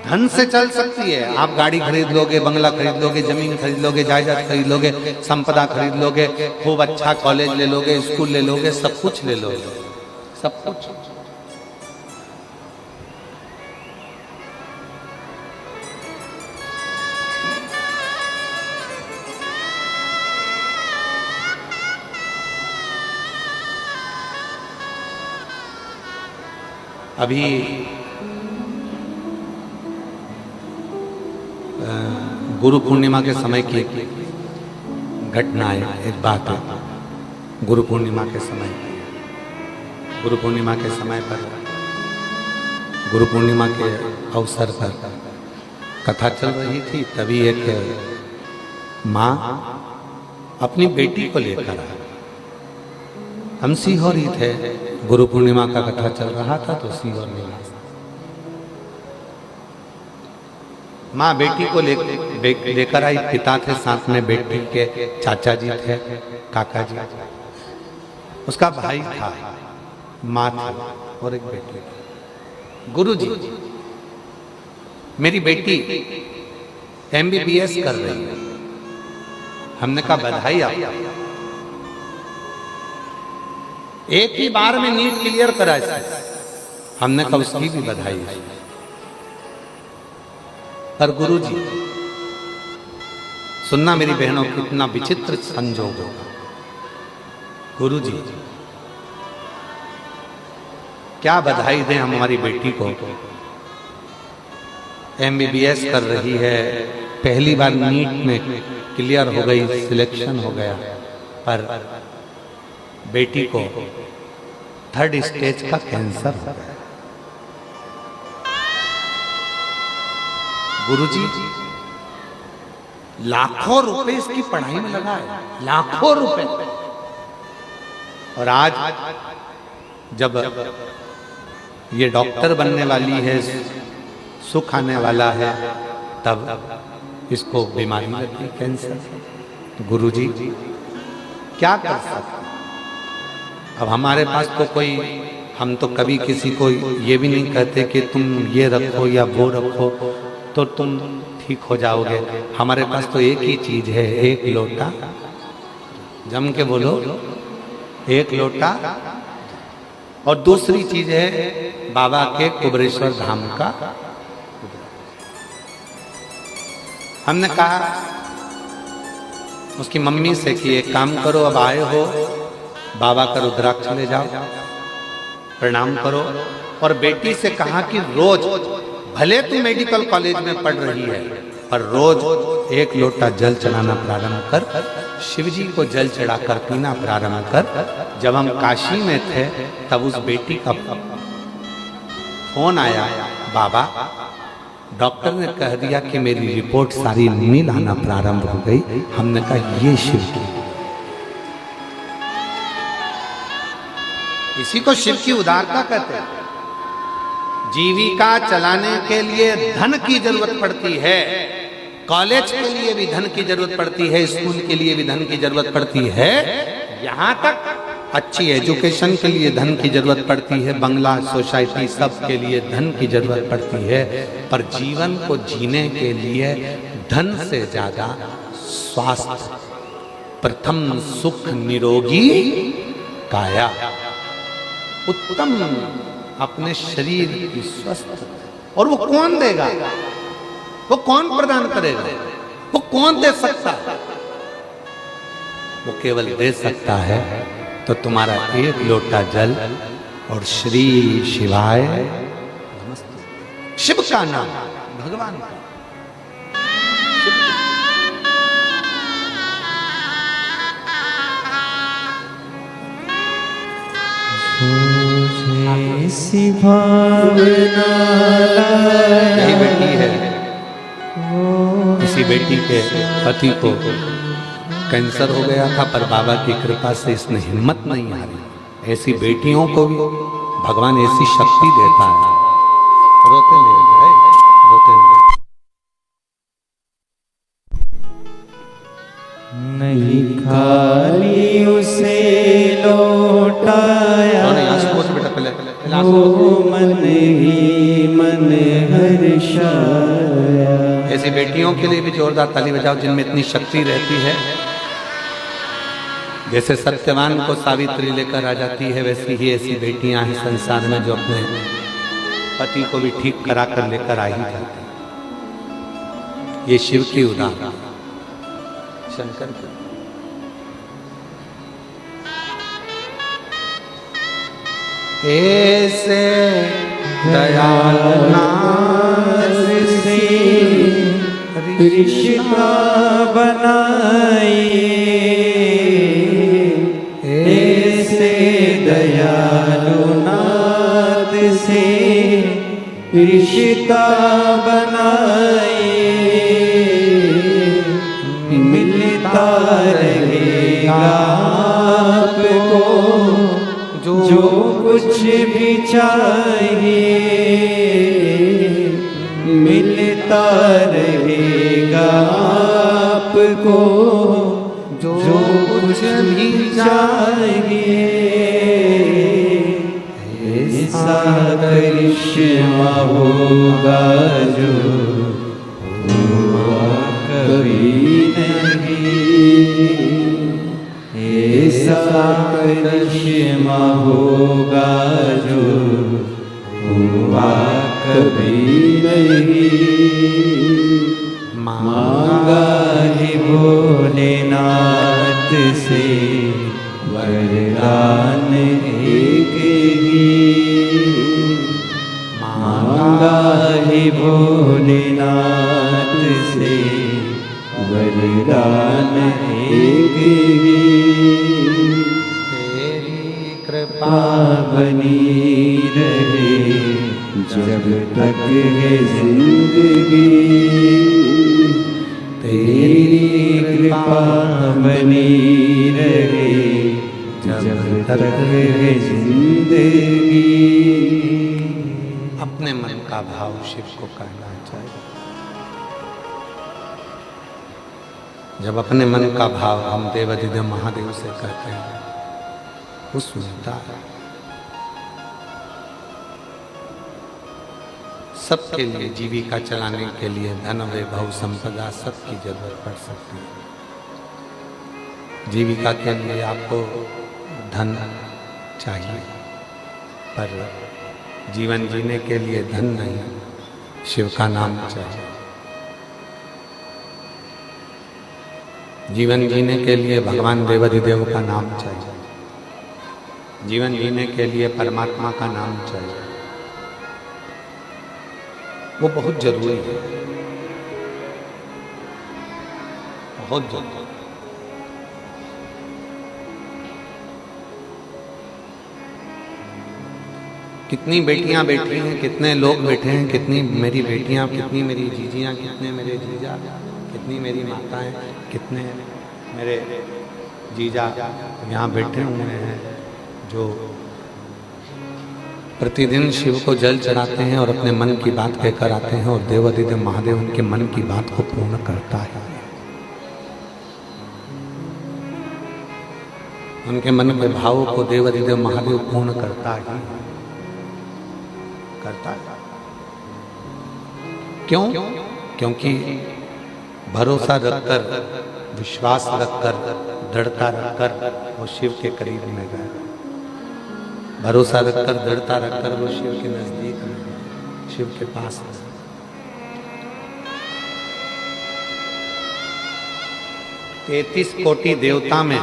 धन से चल सकती है। आप गाड़ी खरीद लोगे, बंगला खरीद लोगे, जमीन खरीद लोगे, जायदाद खरीद लोगे, संपदा खरीद लोगे, खूब अच्छा कॉलेज ले लोगे, स्कूल ले लोगे, सब कुछ ले लोगे, सब कुछ। अभी गुरु पूर्णिमा के समय की घटना है, एक बात है। गुरु पूर्णिमा के समय, गुरु पूर्णिमा के समय पर, गुरु पूर्णिमा के अवसर पर कथा चल रही थी। तभी एक माँ अपनी बेटी को लेकर आई। हम सीहोर ही थे, गुरु पूर्णिमा का कथा चल रहा था तो सीहोर में माँ बेटी को लेकर आई। पिता थे साथ में, बेटी के चाचा जी थे, काका जी, उसका भाई था, माँ थी और एक बेटी। गुरु जी, मेरी बेटी MBBS कर रही है। हमने कहा बधाई आपको, एक ही बार में नीट क्लियर करा इसने। हमने कहा उसकी भी बधाई है। पर गुरुजी, सुनना मेरी बहनों, कितना विचित्र संजोग होगा। गुरुजी, क्या बधाई दें हमारी बेटी को, MBBS कर रही है, पहली बार नीट में क्लियर हो गई, सिलेक्शन हो गया, पर बेटी को 3rd स्टेज का कैंसर हो गया। गुरुजी, लाखों रुपए इसकी पढ़ाई में लगा है, लाखों रुपए। और आज जब ये डॉक्टर बनने वाली है, सुख आने वाला है, तब इसको बीमारी लगी, कैंसर। गुरुजी, क्या कर सकते? अब हमारे पास तो कोई, हम तो कभी किसी को ये भी नहीं कहते कि तुम ये रखो या वो रखो तो तुम ठीक हो जाओगे। हमारे पास तो एक ही चीज है, एक लोटा, जम के बोलो, एक लोटा। और दूसरी चीज है बाबा के कुबरेश्वर धाम का। हमने कहा उसकी मम्मी से कि एक काम करो, अब आए हो बाबा का रुद्राक्ष ले जाओ, प्रणाम करो। और बेटी से कहा कि रोज, भले तू मेडिकल कॉलेज में पढ़ रही है, पर रोज एक लोटा जल चढ़ाना प्रारंभ कर, शिव जी को जल चढ़ाकर पीना प्रारंभ कर। जब हम काशी में थे तब उस बेटी का फोन आया, बाबा डॉक्टर ने कह दिया कि मेरी रिपोर्ट सारी नील आना प्रारंभ हो गई। हमने कहा ये शिव की, इसी को शिव की उदारता कहते हैं। जीविका चलाने के लिए धन की जरूरत पड़ती है, कॉलेज के लिए भी धन की जरूरत पड़ती है, स्कूल के लिए भी धन की जरूरत पड़ती है, यहाँ तक अच्छी एजुकेशन के लिए धन की जरूरत पड़ती है, बंगला सोसाइटी सब के लिए धन की जरूरत पड़ती है। पर जीवन को जीने के लिए धन से ज्यादा स्वास्थ्य प्रथम, सुख निरोगी काया, उत्तम अपने शरीर की स्वस्थ। और वो कौन देगा, वो कौन प्रदान करेगा, वो कौन दे सकता है? वो केवल दे सकता है तो तुम्हारा एक लोटा जल और श्री शिवाय नमस्ते, शिव का नाम, भगवान का ऐसी भावना यही बेटी है। इसी बेटी के पति को कैंसर हो गया था, पर बाबा की कृपा से इसने हिम्मत नहीं हारी। ऐसी बेटियों को भी भगवान ऐसी शक्ति देता है। रोते नहीं, रोते नहीं, खाली उसे लौटाया, बेटा पहले मन ही मन हर्षाया। ऐसी बेटियों के लिए भी जोरदार ताली बजाओ जिनमें इतनी शक्ति रहती है। जैसे सत्यवान को सावित्री लेकर आ जाती है, वैसी ही ऐसी बेटियां हैं संसार में जो अपने पति को भी ठीक करा कर लेकर आ ही जाती है। ये शिव की उदाहरण, शंकर की। ऐसे दयालु नाथ से रिश्ता बनाए, ऐसे दयालु नाथ से रिश्ता बनाए, मिलता रहेगा आपको जो कुछ भी चाहिए, मिलता रहेगा आपको जो कुछ भी चाहिए। ऐसा करिश्मा होगा जो हुआ कभी नहीं, ऐसा करिश्मा होगा जो हुआ कभी नहीं। मांगा है भोलेनाथ से वरदान एक ही, मांगा है भोलेनाथ से वरदान एक ही। तेरी कृपा बनी रहे जब तक है जिंदगी, तेरी कृपा बनी रहे जब तक है जिंदगी। अपने मन का भाव शिव को कहना चाहिए। जब अपने मन का भाव हम देवाधिदेव महादेव से कहते हैं, वो सुनता है। सबके लिए जीविका चलाने के लिए धन वैभव संपदा सबकी जरूरत पड़ सकती है। जीविका के लिए आपको धन चाहिए, पर जीवन जीने के लिए धन नहीं, शिव का नाम चाहिए। जीवन जीने के लिए भगवान देवाधिदेव का नाम चाहिए। जीवन जीने के लिए परमात्मा का नाम चाहिए। वो बहुत जरूरी है, बहुत जरूरी। कितनी बेटियां बैठी हैं, कितने लोग बैठे हैं, कितनी मेरी बेटियां, कितनी मेरी जीजियां, कितने मेरे जीजा, कितनी मेरी माताएं, कितने मेरे जीजा यहाँ बैठे हुए हैं जो प्रतिदिन शिव को जल चढ़ाते हैं और अपने मन की बात कहकर आते हैं, और देवाधिदेव महादेव उनके मन की बात को पूर्ण करता है। उनके मन के भावों को देवाधिदेव महादेव पूर्ण करता है, करता है। क्यों? क्योंकि भरोसा रखकर, विश्वास रखकर, दृढ़ता रखकर वो शिव के करीब में गए। भरोसा रखकर, दृढ़ता रखकर वो शिव के नजदीक में, शिव के पास। 33 कोटि देवता में,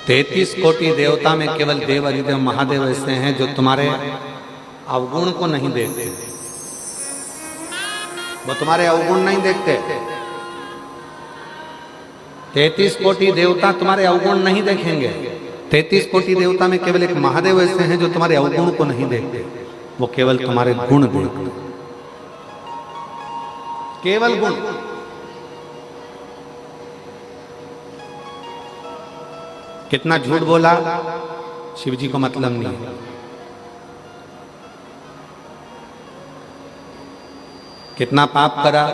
33 कोटि देवता में केवल देवाधिदेव महादेव ऐसे हैं जो तुम्हारे अवगुण को नहीं देखते। वो तुम्हारे अवगुण नहीं देखते। 33 कोटि देवता तुम्हारे अवगुण नहीं देखेंगे। 33 कोटि देवता में केवल एक महादेव ऐसे हैं जो तुम्हारे अवगुण को नहीं देखते। वो केवल तुम्हारे गुण देखते, केवल गुण। कितना झूठ बोला, शिव जी को मतलब नहीं। कितना पाप करा,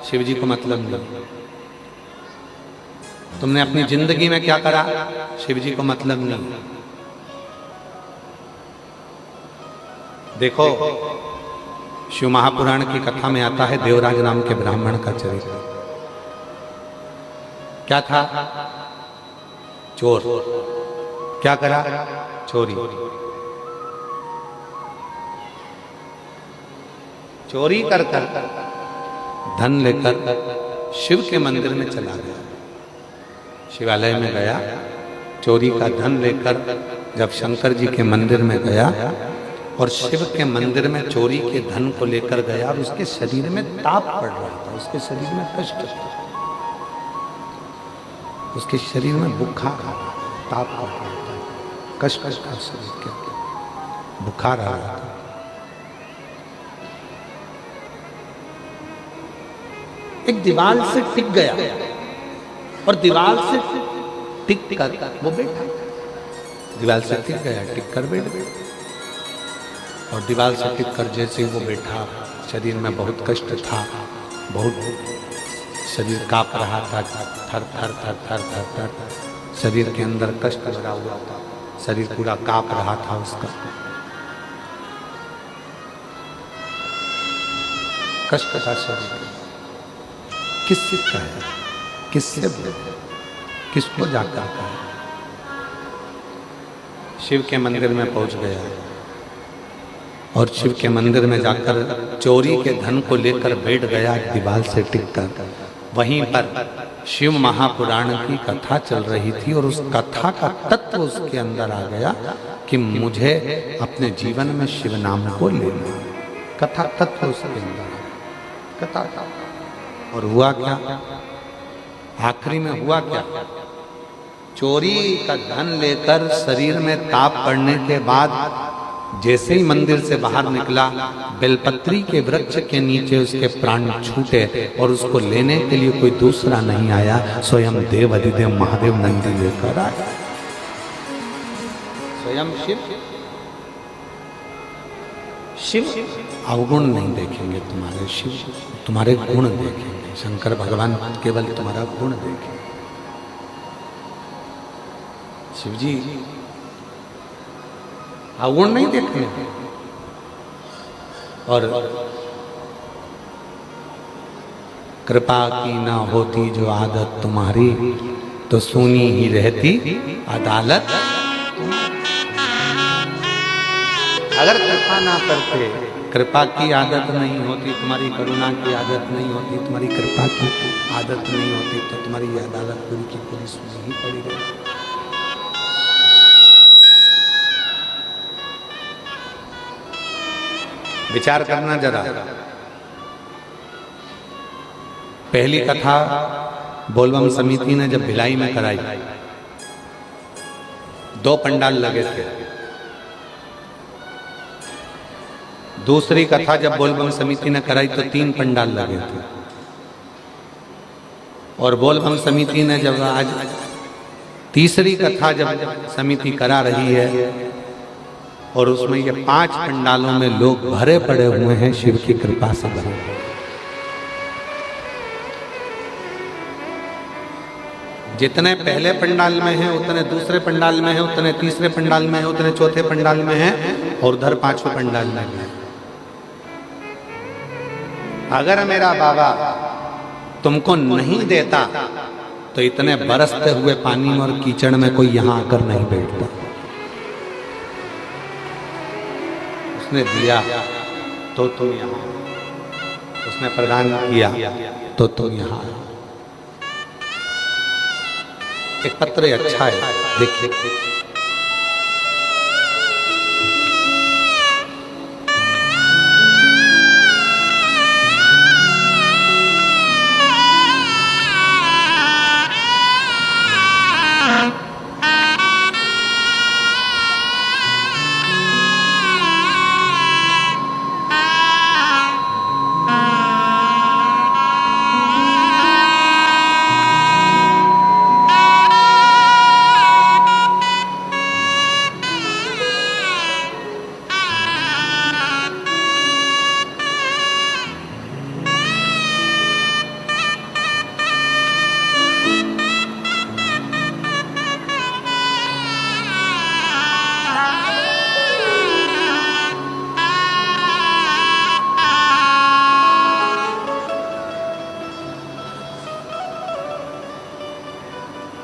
शिव जी को मतलब नहीं। तुमने अपनी जिंदगी में क्या करा, शिव जी को मतलब नहीं। देखो, शिव महापुराण की कथा में आता है देवराज नाम के ब्राह्मण का चरित्र। क्या था? चोर। क्या करा? चोरी। चोरी कर धन लेकर शिव के मंदिर में चला गया। शिवालय में गया, चोरी का धन लेकर जब शंकर जी के मंदिर में गया और शिव के मंदिर में चोरी के धन को लेकर गया, और उसके शरीर में ताप पड़ रहा था, उसके शरीर में कष्ट था, उसके शरीर में बुखार, ताप पड़ रहा था, कष्ट था शरीर के, बुखार आ रहा था। एक दीवार से टिक गया और दीवार से टिक कर वो बैठा। दीवार से टिक गया, टिक कर बैठ गया, और दीवार से टिक कर जैसे वो बैठा, शरीर में बहुत कष्ट था, बहुत शरीर कांप रहा था, थर थर थर थर थर थर, शरीर के अंदर कष्ट भरा हुआ था, शरीर पूरा कांप रहा था उसका, कष्ट था शरीर। किससे कहे, किससे बोले, किसको जाकर कहे? शिव के मंदिर में पहुंच गया और शिव के मंदिर में जाकर चोरी के धन को लेकर बैठ गया दीवार से टिककर। वहीं पर शिव महापुराण की कथा चल रही थी और उस कथा का तत्व उसके अंदर आ गया कि मुझे अपने जीवन में शिव नाम को लेना। कथा तत्व उसके अंदर, कथा। और हुआ क्या? आखिरी में हुआ क्या? चोरी का धन लेकर शरीर में ताप पड़ने के बाद जैसे ही मंदिर से बाहर निकला, बेलपत्री के वृक्ष के नीचे उसके प्राण छूटे और उसको लेने के लिए कोई दूसरा नहीं आया, स्वयं देवाधिदेव महादेव नंदी लेकर आया, स्वयं शिव। शिव अवगुण नहीं देखेंगे तुम्हारे, शिव तुम्हारे गुण देखेंगे। शंकर भगवान केवल तुम्हारा गुण देखेंगे। शिव जी अवगुण नहीं देखने। और कृपा की ना होती जो आदत तुम्हारी, तो सुनी ही रहती अदालत। अगर कृपा ना करते, कृपा की आदत नहीं होती, तुम्हारी करुणा की आदत नहीं होती, तुम्हारी कृपा की आदत नहीं होती, तो तुम्हारी ये अदालत पूरी की पूरी सुनी ही पड़ी रहती। विचार करना जरा। पहली कथा बोलबम समिति ने जब भिलाई में कराई, 2 पंडाल लगे थे। दूसरी कथा जब बोलबम समिति ने कराई तो 3 पंडाल लगे थे। और बोलबम समिति ने जब आज तीसरी कथा जब समिति करा रही है और उसमें ये 5 पंडालों में लोग भरे पड़े हुए हैं, शिव की कृपा से भरे। जितने पहले पंडाल में हैं उतने दूसरे पंडाल में हैं, उतने तीसरे पंडाल में हैं, उतने चौथे पंडाल में हैं और उधर 5वें पंडाल में हैं। अगर मेरा बाबा तुमको नहीं देता तो इतने बरसते हुए पानी और कीचड़ में कोई यहां आकर नहीं बैठता। उसने दिया तो तुम यहां, उसने प्रदान किया तो तुम यहां। एक पत्र अच्छा है, देखिए।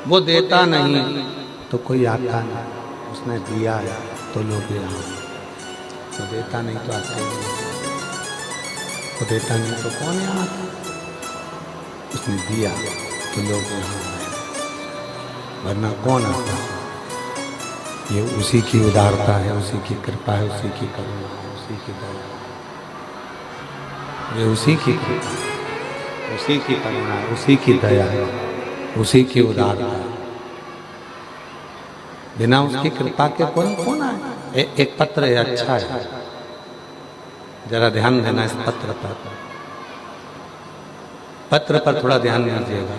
वो देता नहीं तो कोई आता नहीं, उसने दिया है तो लोग यहाँ। वो देता नहीं तो आते नहीं, वो देता नहीं तो कौन यहाँ आता? उसने दिया तो लोग यहाँ आए, वरना कौन आता? ये उसी की उदारता है, उसी की कृपा है, उसी की करुणा है, उसी की दया। ये उसी की कृपा, उसी की करुणा है, उसी की दया है, उसी की उदारता है। बिना उसकी कृपा के कौन आए? एक पत्र है, अच्छा है, जरा ध्यान देना इस पत्र पर। पत्र पर थोड़ा ध्यान दीजिएगा।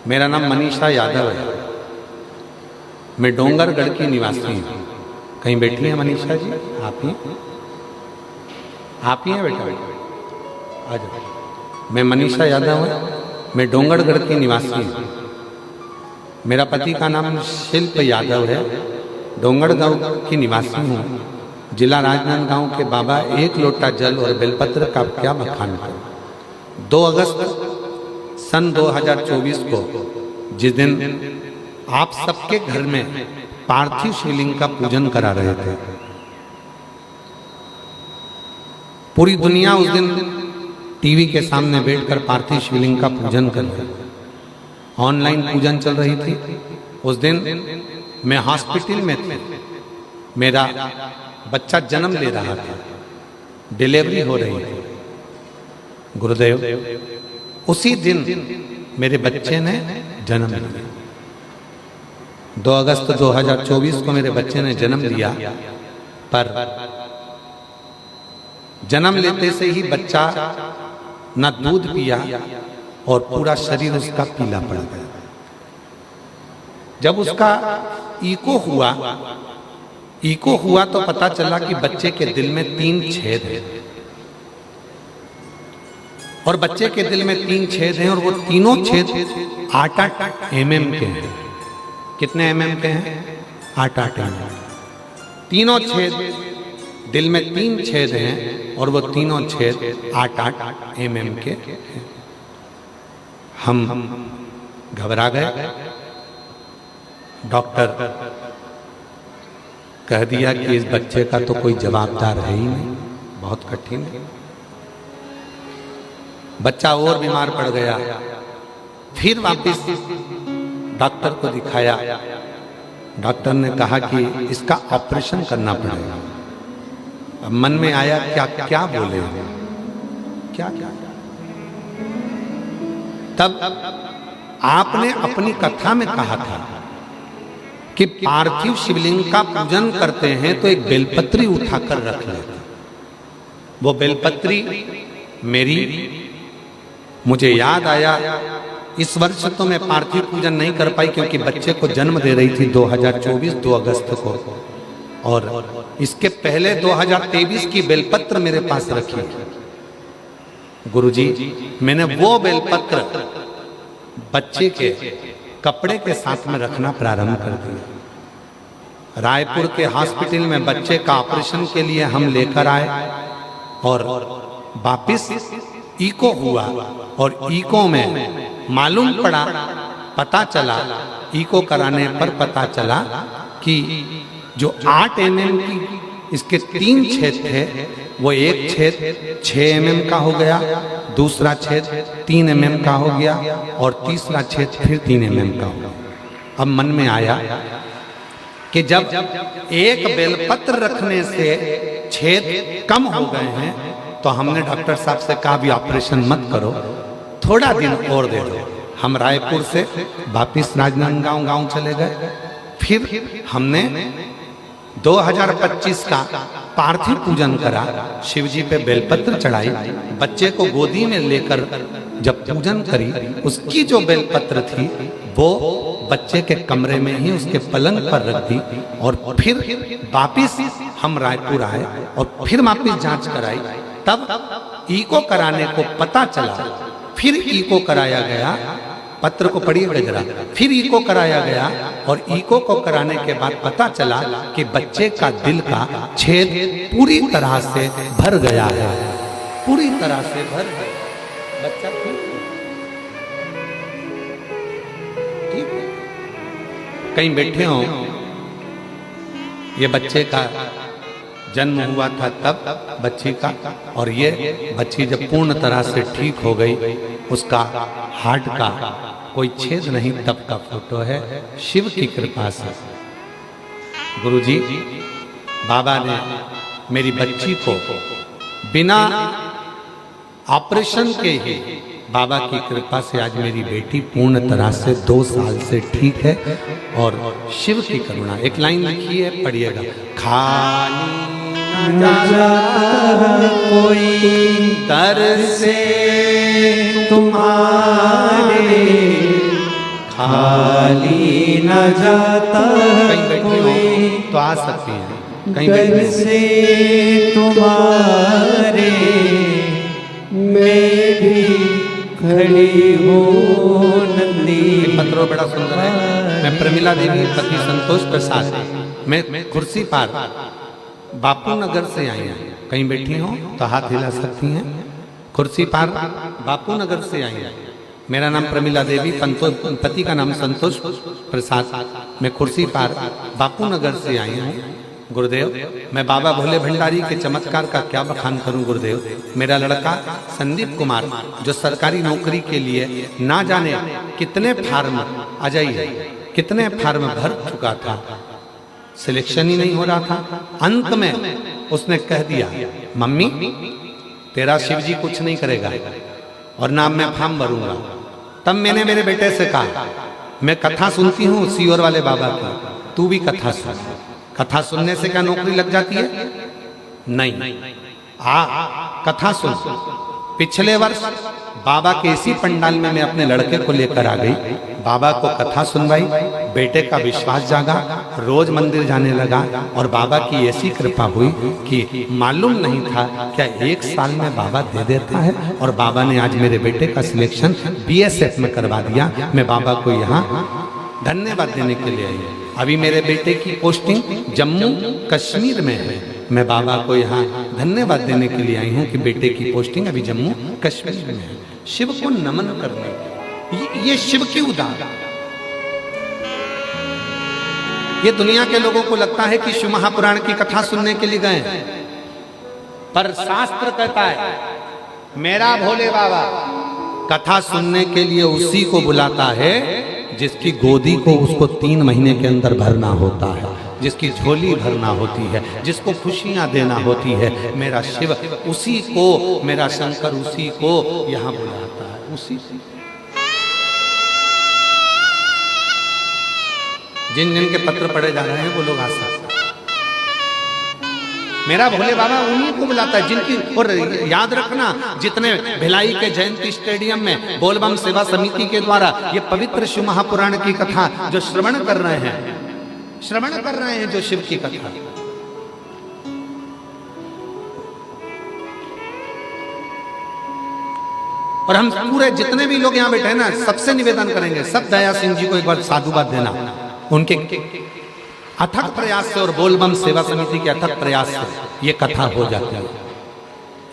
मेरा नाम मनीषा यादव है, मैं डोंगरगढ़ की निवासी हूँ। कहीं बैठी है मनीषा जी? आप ही हैं बेटा? आ जाओ। मैं मनीषा यादव हूँ, मैं डोंगरगढ़ की निवासी हूँ। मेरा पति का नाम शिल्प यादव है, डोंगरगांव की निवासी हूँ। जिला राजनांदगांव के बाबा, 1 लोटा जल और बेलपत्र का क्या बखान करूं। 2 अगस्त सन 2024 को, जिस दिन आप सबके घर में पार्थिव शिवलिंग का पूजन करा रहे थे, पूरी दुनिया उस दिन टीवी के सामने बैठकर पार्थिव शिवलिंग का पूजन कर रहे थे। ऑनलाइन पूजन चल रही थी। उस दिन मैं हॉस्पिटल में थी, मेरा बच्चा जन्म ले रहा था, डिलीवरी हो रही थी। गुरुदेव, उसी दिन मेरे बच्चे ने जन्म लिया। 2 अगस्त 2024 को मेरे बच्चे ने जन्म लिया, पर जन्म लेते से ही बच्चा न दूध पिया और पूरा शरीर उसका पीला पड़ गया। जब उसका इको हुआ तो पता चला कि बच्चे के दिल में 3 छेद हैं। और बच्चे के दिल में 3 छेद हैं और वो तीनों छेद 8-8 mm के हैं। कितने mm के हैं? 8-8 mm। तीनों छेद, दिल में 3 छेद हैं और वो तीनों छेद 8-8 mm के हैं। हम घबरा गए। डॉक्टर कह दिया कि इस बच्चे का तो कोई जवाबदार है ही नहीं, बहुत कठिन है। बच्चा और बीमार पड़ गया, फिर वापस डॉक्टर को दिखाया। डॉक्टर ने कहा कि इसका ऑपरेशन करना पड़ेगा। अब मन में आया क्या क्या बोले, क्या क्या। तब आपने अपनी कथा में कहा था कि पार्थिव शिवलिंग का पूजन करते हैं तो एक बेलपत्री उठाकर रख लेते। वो बेलपत्री मेरी, मुझे याद आया, इस वर्ष तो मैं पार्थिव पूजन नहीं कर पाई क्योंकि बच्चे को जन्म दे रही थी 2024 2 अगस्त को, और इसके पहले 2023 की बेलपत्र मेरे पास रखी। गुरुजी, मैंने वो बेलपत्र बच्चे के कपड़े के साथ में रखना प्रारंभ कर दिया। रायपुर के हॉस्पिटल में बच्चे का ऑपरेशन के लिए हम लेकर आए और वापिस इको हुआ, और इको में मालूम पड़ा, पता चला, इको कराने पर पता चला कि जो 8 mm की इसके 3 छेद थे, वो एक छेद 6 mm का हो गया, दूसरा छेद 3 mm का हो गया, और तीसरा छेद फिर 3 mm का हो गया। अब मन में आया कि जब एक बेलपत्र रखने से छेद कम हो गए हैं तो हमने डॉक्टर साहब से कहा भी ऑपरेशन मत करो, थोड़ा दिन और दे दो। हम रायपुर से वापिस राजनांदगांव गांव चले गए। फिर हमने 2025 का पार्थिव पूजन करा, शिवजी पे बेलपत्र चढ़ाई, बच्चे को गोदी में लेकर जब पूजन करी, उसकी जो बेलपत्र थी वो बच्चे के कमरे में ही उसके पलंग पर रख दी, और फिर वापिस हम रायपुर आए और फिर वापिस जांच कराई। तब इको कराने को पता चला, फिर इको कराया गया, पत्र को पढ़िएगा जरा, फिर इको कराया गया, और इको को कराने के बाद पता चला कि बच्चे का दिल का छेद पूरी तरह से भर गया है, पूरी तरह से भर गया। बच्चा ठीक है, कहीं बैठे हो, ये बच्चे का जन्म हुआ था तब बच्ची का, और ये बच्ची जब पूर्ण तरह से ठीक हो गई, उसका हार्ट का कोई छेद नहीं, तब का फोटो है, शिव की कृपा से। गुरुजी, बाबा ने मेरी बच्ची को बिना ऑपरेशन के ही, बाबा की कृपा से आज मेरी बेटी पूर्ण तरह से 2 साल से ठीक है, और शिव की करुणा। एक लाइन लिखी है, पढ़िएगा। खाली न जाता कोई दर से तुम्हारे, खाली न जाता कोई, तो आ सकती है कहीं दर से तुम्हारे, मैं भी खड़ी हूँ नंदी। पत्रों बड़ा सुंदर है। मैं प्रमिला देवी पति संतोष प्रसाद, मैं कुर्सी पार बापू नगर से आई हैं, कहीं बैठी हो तो हाथ हिला सकती हैं। कुर्सी पार बापू नगर से आई हैं। मेरा नाम प्रमिला देवी, पति का नाम संतोष प्रसाद, मैं कुर्सी पार बापू नगर से आई हूँ। गुरुदेव, मैं बाबा भोले भंडारी के चमत्कार का क्या बखान करूं गुरुदेव। मेरा लड़का संदीप कुमार जो सरकारी नौकरी के लिए ना जाने कितने फार्म, आ जाइए, कितने फार्म भर चुका था, सिलेक्शन ही नहीं हो रहा था। अंत में उसने कह दिया, मम्मी तेरा शिवजी कुछ नहीं करेगा और ना मैं फार्म भरूंगा। तब मैंने मेरे बेटे से कहा, मैं कथा सुनती हूँ सीहोर वाले बाबा की, तू भी कथा सुन। कथा सुनने से क्या नौकरी लग जाती है? नहीं। कथा सुन। पिछले वर्ष बाबा के इसी पंडाल में मैं अपने लड़के को लेकर आ गई, बाबा को कथा सुनवाई, बेटे का विश्वास जागा, रोज मंदिर जाने लगा, और बाबा की ऐसी कृपा हुई कि मालूम नहीं था क्या 1 साल में बाबा दे देता है। और बाबा ने आज मेरे बेटे का सिलेक्शन BSF में करवा दिया। मैं बाबा को यहाँ धन्यवाद देने के लिए आई। अभी मेरे बेटे की पोस्टिंग जम्मू कश्मीर में है। मैं बाबा को यहाँ धन्यवाद देने के लिए आई हूँ कि बेटे की पोस्टिंग अभी जम्मू कश्मीर में है। शिव को नमन करने, ये शिव की उदाहरण। ये दुनिया के लोगों को लगता है कि शिव महापुराण की कथा सुनने के लिए गए, पर शास्त्र कहता है मेरा भोले बाबा कथा सुनने के लिए उसी को बुलाता है जिसकी गोदी को उसको 3 महीने के अंदर भरना होता है, जिसकी झोली भरना होती है, जिसको खुशियां देना होती है। मेरा शिव उसी को, मेरा शंकर उसी को यहां बुलाता है, उसी को। जिन जिन के पत्र पढ़े जा रहे हैं वो लोग आशा, मेरा भोले बाबा उन्हीं को बुलाता है जिनकी। और याद रखना, जितने भिलाई के जयंती स्टेडियम में बोलबम सेवा समिति के द्वारा ये पवित्र शिव महापुराण की कथा जो श्रवण कर रहे हैं जो शिव की कथा, और हम पूरे जितने भी लोग यहाँ बैठे हैं ना, सबसे निवेदन करेंगे, सब दया सिंह जी को एक बार साधुवाद देना। उनके अथक प्रयास से और बोलबम सेवा समिति के अथक प्रयास से ये कथा हो जाती है।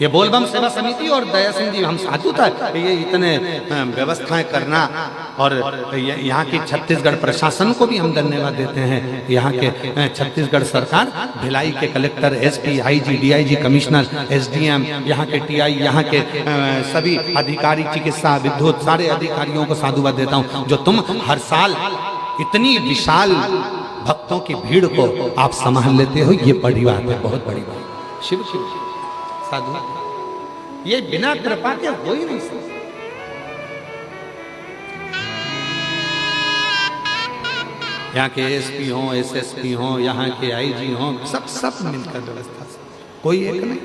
ये बोलबम सेवा समिति और दया सिंह जी, हम साधु था, ये इतने व्यवस्थाएं करना, और यहाँ की छत्तीसगढ़ प्रशासन को भी हम धन्यवाद देते हैं। यहाँ के छत्तीसगढ़ सरकार, भिलाई के collector, SP, IG, DIG, commissioner, SDM, यहाँ के टीआई, यहाँ के सभी अधिकारी, चिकित्सा, विद्युत, सारे अधिकारियों को साधुवाद देता हूँ जो तुम हर साल इतनी विशाल भक्तों की भीड़ को आप संभाल लेते हो। ये बड़ी बात है, बहुत बड़ी बात। शिव शिव साधु, ये बिना कृपा के हो ही नहीं सकता। यहाँ के एसपी हो, एसएसपी हो, यहाँ के आईजी हो, सब मिलकर व्यवस्था से, कोई एक नहीं।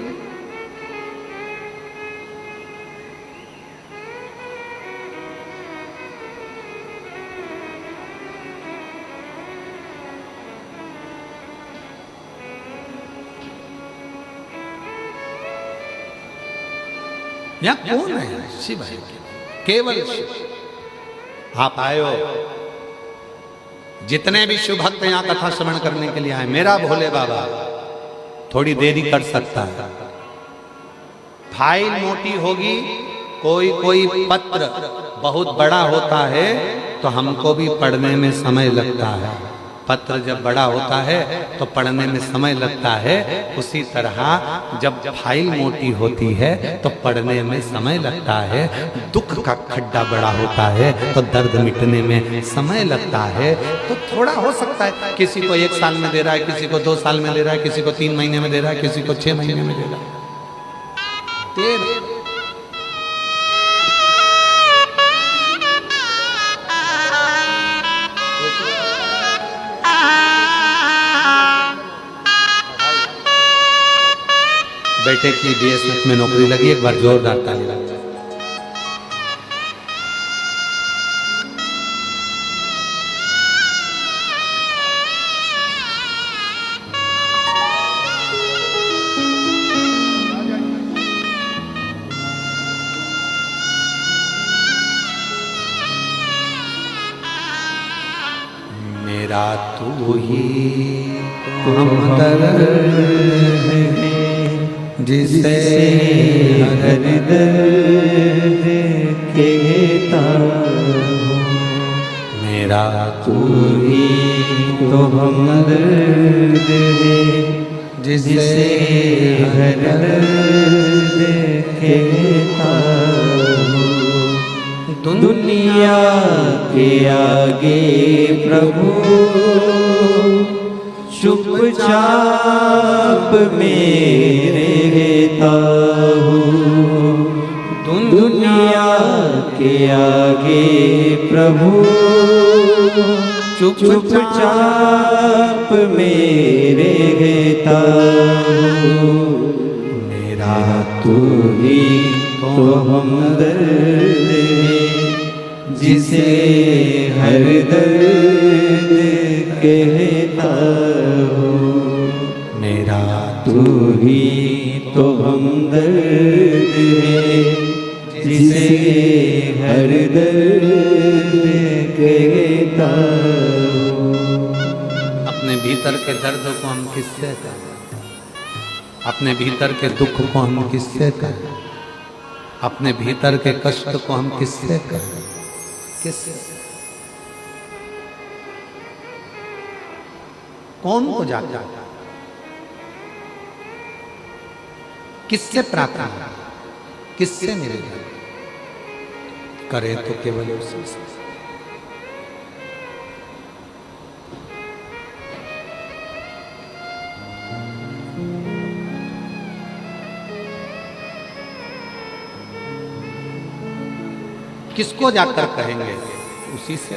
यहाँ कौन है? शिव है, केवल शिव। आप आए हो, जितने भी शिव भक्त यहाँ कथा श्रवण करने के लिए आए, मेरा भोले बाबा थोड़ी देरी कर सकता है। फाइल मोटी होगी, कोई पत्र बहुत बड़ा होता है तो हमको भी पढ़ने में समय लगता है। पत्र जब बड़ा होता है तो पढ़ने में समय लगता है। उसी तरह जब फाइल मोटी होती है तो पढ़ने में समय लगता है। दुख का खड्डा बड़ा होता है तो दर्द मिटने में समय लगता है। तो थोड़ा हो सकता है, किसी को 1 साल में दे रहा है, किसी को 2 साल में दे रहा है, किसी को 3 महीने में दे रहा है, किसी को 6 महीने में दे रहा है। बेटे की बीएसएफ में नौकरी लगी, एक बार जोरदार ताली बजाओ। मेरा तू ही हमदर्द है जिसे हर दर्द कहता हूँ। मेरा तू ही तो हमदर्द है जिसे हर दर्द कहता हूँ। दुनिया के आगे प्रभु चुपचाप मेरे रहता हूँ। दुनिया के आगे प्रभु चुपचाप मेरे रहता हूँ। मेरा तू ही तो हमदर्द है जिसे हर दर्द कहता हूँ। मेरा तू ही तो हमदर्द है जिसे हर दर्द कहता हूँ। अपने भीतर के दर्द को हम किससे कहें? अपने भीतर के दुख को हम किससे कहें? अपने भीतर के कष्ट को हम किससे कहें? किससे? कौन को जाता है? किससे प्रार्थना, किससे निवेदन करे तो केवल उसी से। किसको जाकर कहेंगे? उसी से।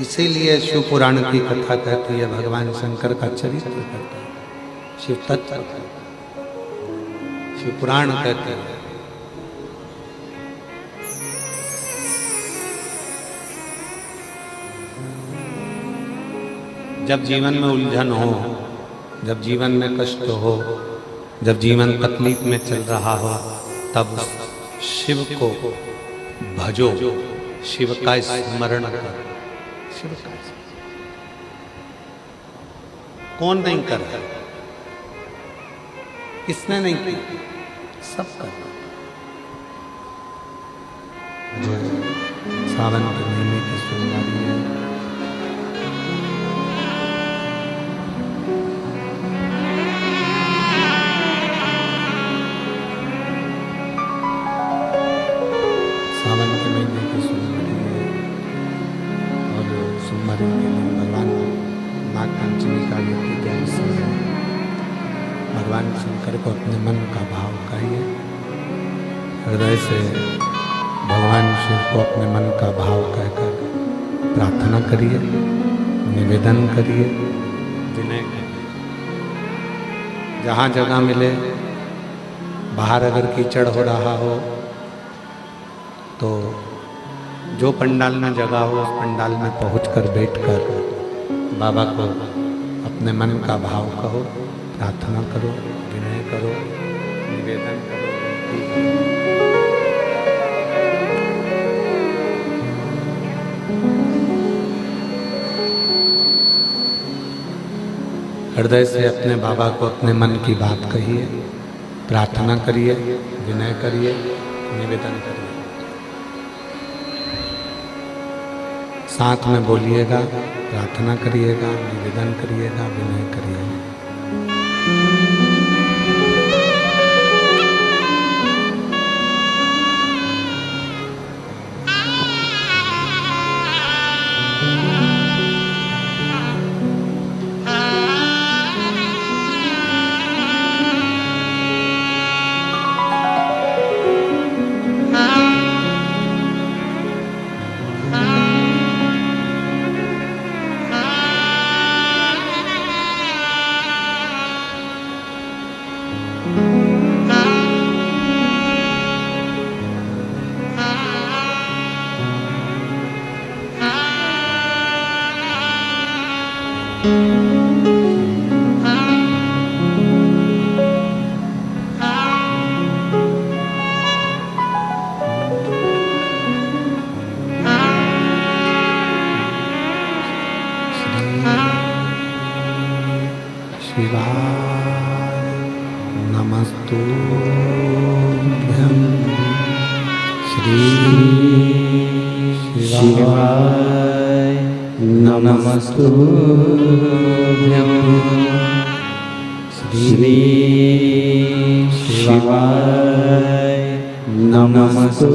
इसीलिए शिव पुराण की कथा कहती है, भगवान शंकर का चरित्र कहता है, शिव तत्व, शिव पुराण कहते हैं। जब जीवन में उलझन हो, जब जीवन में कष्ट हो, जब जीवन तकलीफ में चल रहा हो, तब शिव को भजो, शिव का स्मरण करो। शिव का कौन नहीं कर रहा? किसने नहीं किया? सब कर रहा। सावन के महीने की सोमवारी है। सावन के महीने की सोमवारी है और सोमवारी के दिन भगवान नागपंचमी का व्यक्ति के अवसर है। भगवान शंकर को अपने मन का भाव कहिए, हृदय से भगवान शिव को अपने मन का भाव कहकर प्रार्थना करिए, निवेदन करिए, विनय करिए। जहाँ जगह मिले, बाहर अगर कीचड़ हो रहा हो तो जो पंडाल में जगह हो, उस पंडाल में पहुंचकर बैठकर बाबा को अपने मन का भाव कहो, प्रार्थना करो, विनय करो, निवेदन करो। हृदय से अपने बाबा को अपने मन की बात कहिए, प्रार्थना करिए, विनय करिए, निवेदन करिए। साथ में बोलिएगा, प्रार्थना करिएगा, निवेदन करिएगा, विनय करिएगा। शिवाय नमस्तुभ्यं, श्री शिवाय नमस्तुभ्यं, श्री शिवाय नमस्तुभ्यं,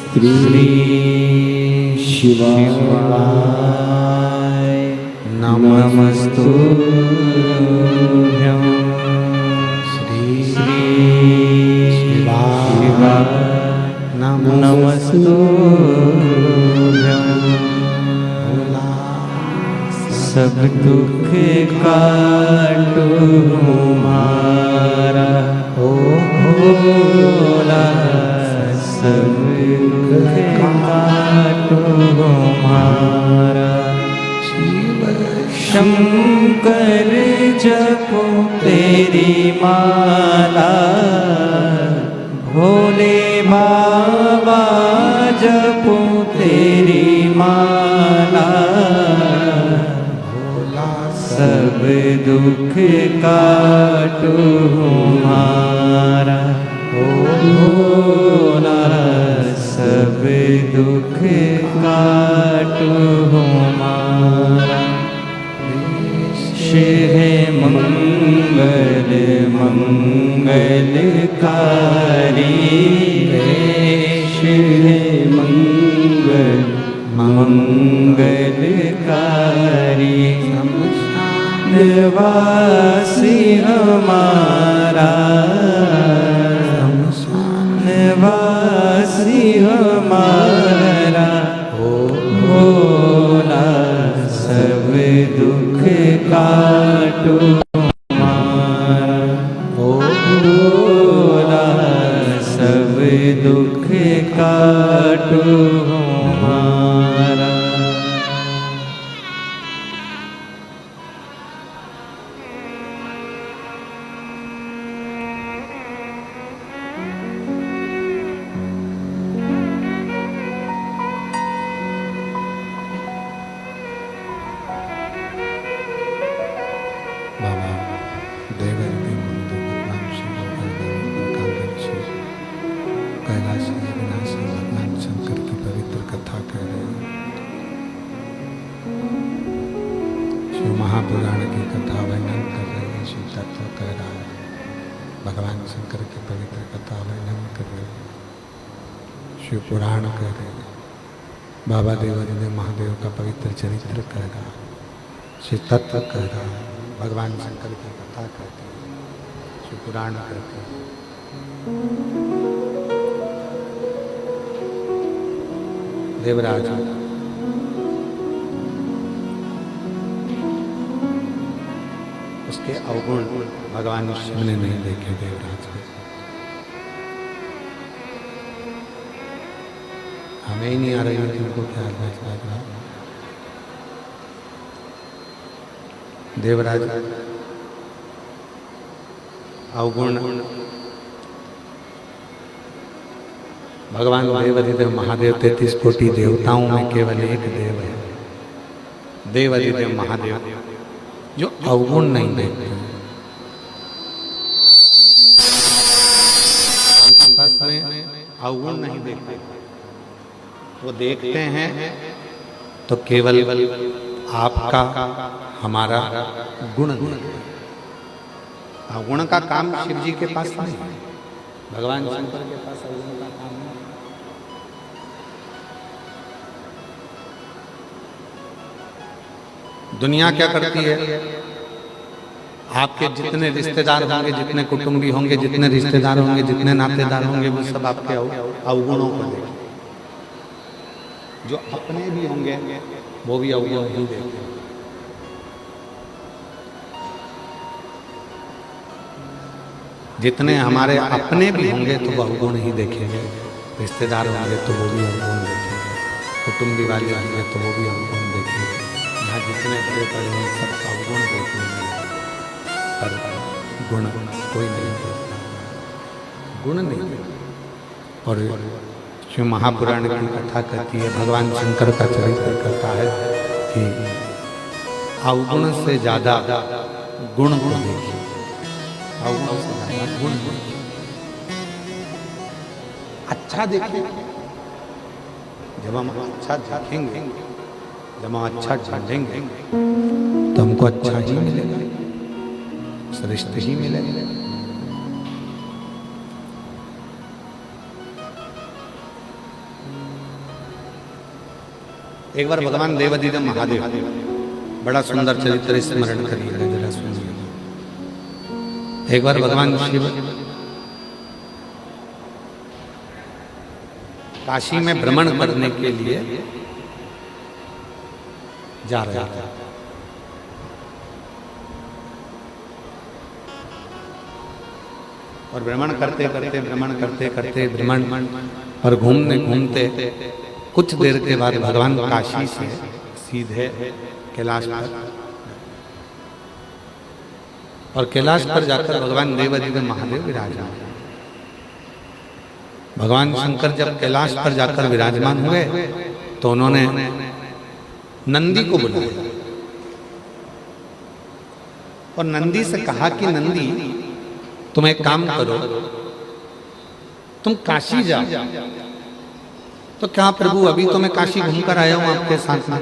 श्री शिवाय नमस्तुभ्यं, श्री शिवाय नमस्तुभ्यं। सब दुख काटो हमारा, ओ भोला, सब दुख काटो हमारा। शंकर जपो तेरी माला, भोले बाबा जपो तेरी माला। भोला सब दुख काटो हमारा, भोला सब सब दुख काटो हमारा। है मंगल मंगलकारी, है मंगल मंगलकारी। निवासी हमारा, निवासी हमारा भोला, सब दुख काटो हमारा। भोला, सब दुख काटो हमारा। बाबा देवरी मंदिर भगवान शिव कैलाश अविनाशी भगवान शंकर की पवित्र कथा कह रहे हैं। शिव महापुराण की कथा वर्णन कर रहे हैं। शिव तत्व कह रहा है, भगवान शंकर की पवित्र कथा वर्णन कर रहे हैं, शिव पुराण कह रहे हैं। बाबा देवरी ने महादेव का पवित्र चरित्र कह रहा है, शिव तत्व कह रहा है, भगवान शंकर की कथा कहते हैं, शिव पुराण कहते हैं। देवराज उसके अवगुण भगवान शिव ने नहीं देखे। देवराज हमें ही नहीं आ रही है कि उनको क्या लग रहा। देवराज अवगुण भगवान देवाधिदेव महादेव 33 कोटि देवताओं में केवल एक देव है, देवाधिदेव महादेव, जो अवगुण नहीं देखते। उनके पास में अवगुण नहीं देखते, वो देखते हैं तो केवल आपका हमारा गुण। अवगुण का काम शिव जी के पास नहीं है, भगवान शंकर के पास अवगुण का काम है। दुनिया क्या करती है, आपके जितने रिश्तेदार होंगे, जितने कुटुंबी होंगे, जितने रिश्तेदार होंगे, जितने नातेदार होंगे, वो सब आपके अवगुणों को देखें। जो अपने भी होंगे वो भी अवगुण ही देखें। जितने हमारे अपने भी होंगे तो वो अवगुण ही देखेंगे, रिश्तेदार होंगे तो वो भी अवगुण देखेंगे, कुटुंबी वाले होंगे तो वो भी अवगुण देखेंगे। यहाँ जितने बड़े बड़े हैं सब अवगुण देखेंगे, पर गुण कोई नहीं देखता, गुण नहीं। और शिव महापुराण की कथा कहती है, भगवान शंकर का चरित्र कहता है कि अवगुण से ज्यादा गुण को देखिए, अवगुण से ज्यादा गुण। अच्छा देखिए, जब हम अच्छा देखेंगे, जब हम अच्छा जानेंगे तो हमको अच्छा ही मिलेगा, श्रेष्ठ ही मिलेगा। एक बार भगवान देवाधिदेव महादेव, बड़ा सुंदर चरित्र स्मरण करिए जरा सुनिए। एक बार भगवान शिव काशी में भ्रमण करने के लिए जा रहे थे। और भ्रमण करते और घूमते कुछ देर के बाद भगवान काशी से सीधे कैलाश पर, और कैलाश पर जाकर भगवान देवाधिदेव महादेव विराजमान। भगवान शंकर जब कैलाश पर जाकर विराजमान हुए तो उन्होंने नंदी को बुलाया और नंदी से कहा कि नंदी, तुम एक काम करो, तुम काशी जाओ तो क्या प्रभु, अभी तो मैं काशी घूमकर आया हूं आपके साथ में।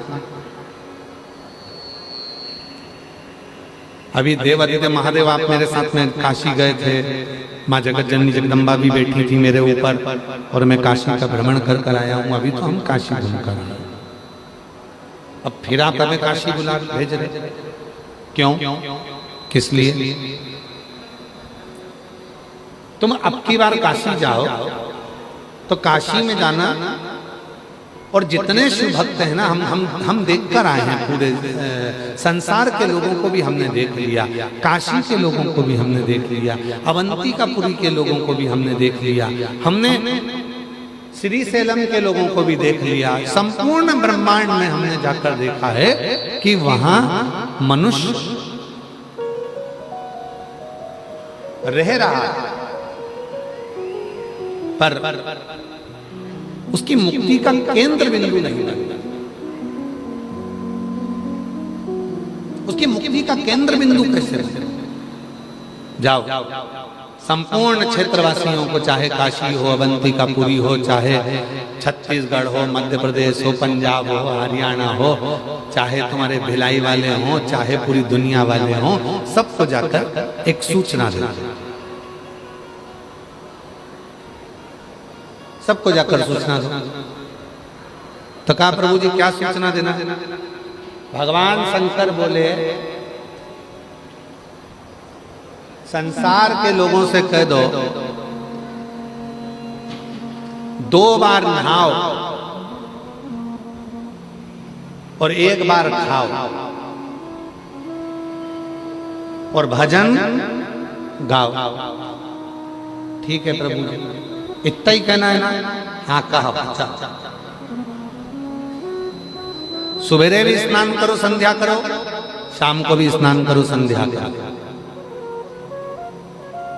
अभी देव आदित्य महादेव आप मेरे साथ में काशी गए थे, माँ जगत जननी जगदम्बा भी बैठी थी मेरे ऊपर, और मैं काशी का भ्रमण कर कर आया हूं। अभी तो हम काशी घूमकर आए, अब फिर आप हमें काशी बुला भेज रहे, क्यों, किस लिए? तुम अब की बार काशी जाओ तो काशी में जाना, और जितने शिव भक्त हैं ना, हम देख कर आए हैं, पूरे संसार के लोगों को भी हमने देख लिया, काशी के लोगों को भी हमने देख लिया, अवंतिकापुरी के लोगों को भी हमने देख लिया, हमने श्री सेलम के लोगों को भी देख लिया। संपूर्ण ब्रह्मांड में हमने जाकर देखा है कि वहां मनुष्य रह रहा है, पर उसकी मुक्ति का केंद्र बिंदु नहीं बनता। उसकी मुक्ति का केंद्र बिंदु कैसे बने? जाओ, संपूर्ण क्षेत्रवासियों को, चाहे काशी हो, अवंतिकापुरी हो, चाहे छत्तीसगढ़ हो, मध्य प्रदेश हो, पंजाब हो, हरियाणा हो, चाहे तुम्हारे भिलाई वाले हो, चाहे पूरी दुनिया वाले हो, सबको जाकर एक सूचना दे, सबको जाकर सूचना दो। तो कहा प्रभु जी क्या सूचना देना? भगवान शंकर बोले, संसार के लोगों से कह दो 2 बार नहाओ और 1 बार खाओ और भजन गाओ। ठीक है प्रभु जी, इतना ही कहना है ना? हाँ कहा। अच्छा, सुबेरे भी स्नान करो, संध्या करो, शाम को भी स्नान करो, संध्या करो।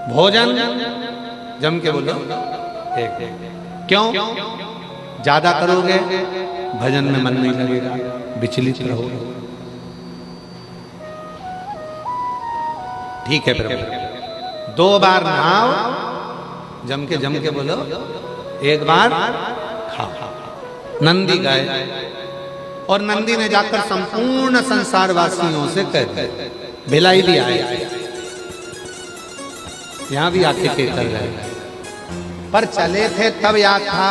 भोजन जम के बोलो एक। क्यों? ज्यादा करोगे भजन में मन नहीं लगेगा, विचलित रहोगे। ठीक है प्रभु, 2 बार नहाओ, जम के बोलो, 1 बार खाओ। नंदी गए और नंदी ने जाकर संपूर्ण संसार वासियों से कह दिया, भिलाई भी आए, यहां भी आके के कर रहे, पर चले थे तब याद था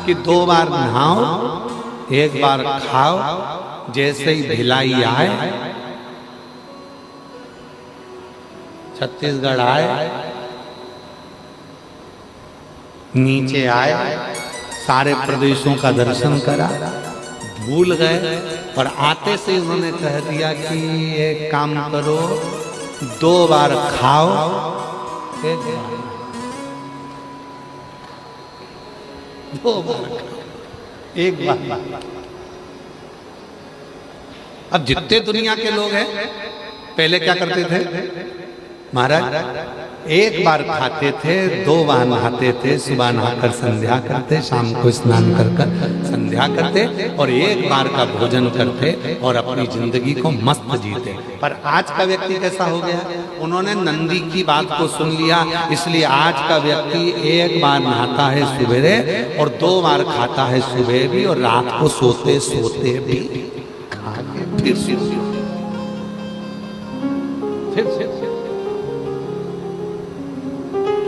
कि 2 बार नहाओ, 1 बार खाओ। जैसे ही भिलाई आए, छत्तीसगढ़ आए, नीचे आए, सारे प्रदेशों का दर्शन करा, भूल गए, और आते से उन्होंने कह दिया कि एक काम करो, 2 बार खाओ, 1 बार 2 बार 1 बार। अब जितने दुनिया के लोग हैं, पहले क्या करते थे महाराज? 1 बार खाते थे, 2 बार नहाते थे, सुबह नहाकर संध्या करते, शाम को स्नान कर संध्या करते, और 1 बार का भोजन करते और अपनी जिंदगी को मस्त जीते। पर आज का व्यक्ति कैसा हो गया? उन्होंने नंदी की बात को सुन लिया, इसलिए आज का व्यक्ति 1 बार नहाता है सुबेरे और 2 बार खाता है सुबह भी, और रात को सोते सोते भी खा के फिर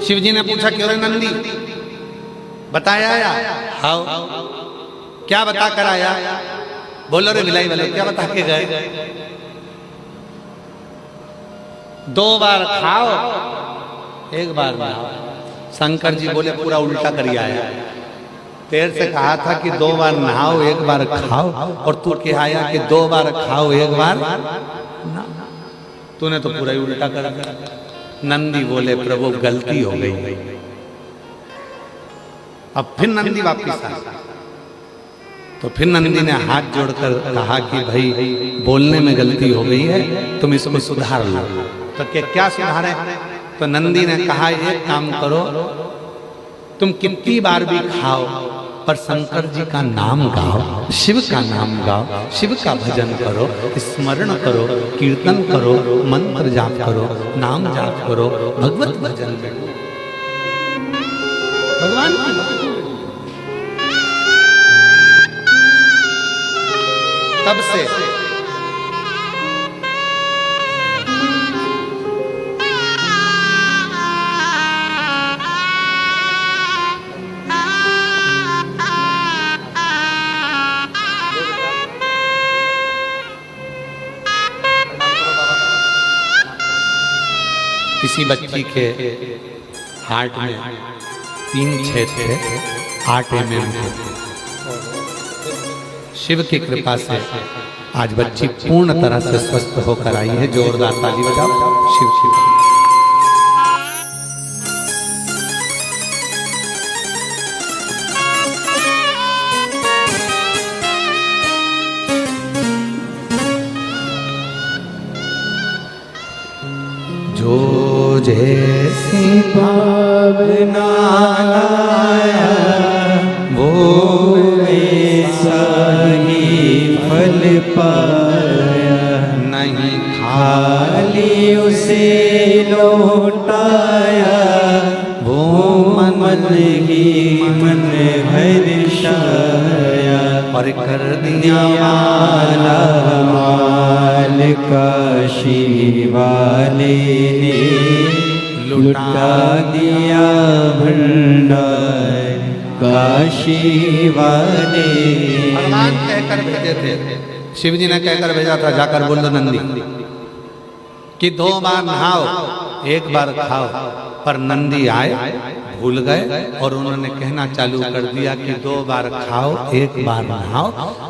शिव जी ने पूछा, क्यों रे नंदी, बताया आया? हाँ, क्या बता कर आया? बोलो रे भिलाई वाले, क्या बता के गए? 2 बार खाओ, 1 बार नहाओ। शंकर जी बोले, पूरा उल्टा करिए आया, तेरे से कहा था कि 2 बार नहाओ, 1 बार खाओ, और तू क्या आया कि 2 बार खाओ, 1 बार ना। तूने तो पूरा ही उल्टा कर दिया। नंदी बोले, प्रभु गलती हो गई। अब फिर नंदी वापिस आया, तो फिर नंदी ने हाथ जोड़कर कहा कि भाई बोलने में गलती हो गई है, तुम इसको सुधार लो। तो क्या सुधारे? तो नंदी ने कहा, एक काम करो, तुम कितनी बार भी खाओ, पर शंकर जी का नाम गाओ, शिव का नाम गाओ, शिव का भजन करो, स्मरण करो, कीर्तन करो, मंत्र जाप करो, नाम जाप करो, भगवत भजन करो, भगवान की बात। सबसे किसी बच्ची के हार्ट में 3 छेद थे, 8 mm थे। शिव की कृपा से आज बच्ची पूर्ण तरह से स्वस्थ होकर आई है। जोरदार ताली बजाओ। शिव शिव। जो जैसी भावना लाया वो ऐसा ही फल पाया। नहीं खाली उसे लौटाया वो मन ही मन हर्षाया। और कर दिया माला माल काशी वाले ने लुटा दिया भंडार काशी वाले। भगवान कहकर भेजे थे, शिव जी ने कहकर भेजा था, जाकर बोल दो नंदी कि 2 बार नहाओ 1 बार खाओ। पर नंदी आए, भूल गए और उन्होंने कहना चालू कर दिया कि 2 बार खाओ 1 बार नहाओ।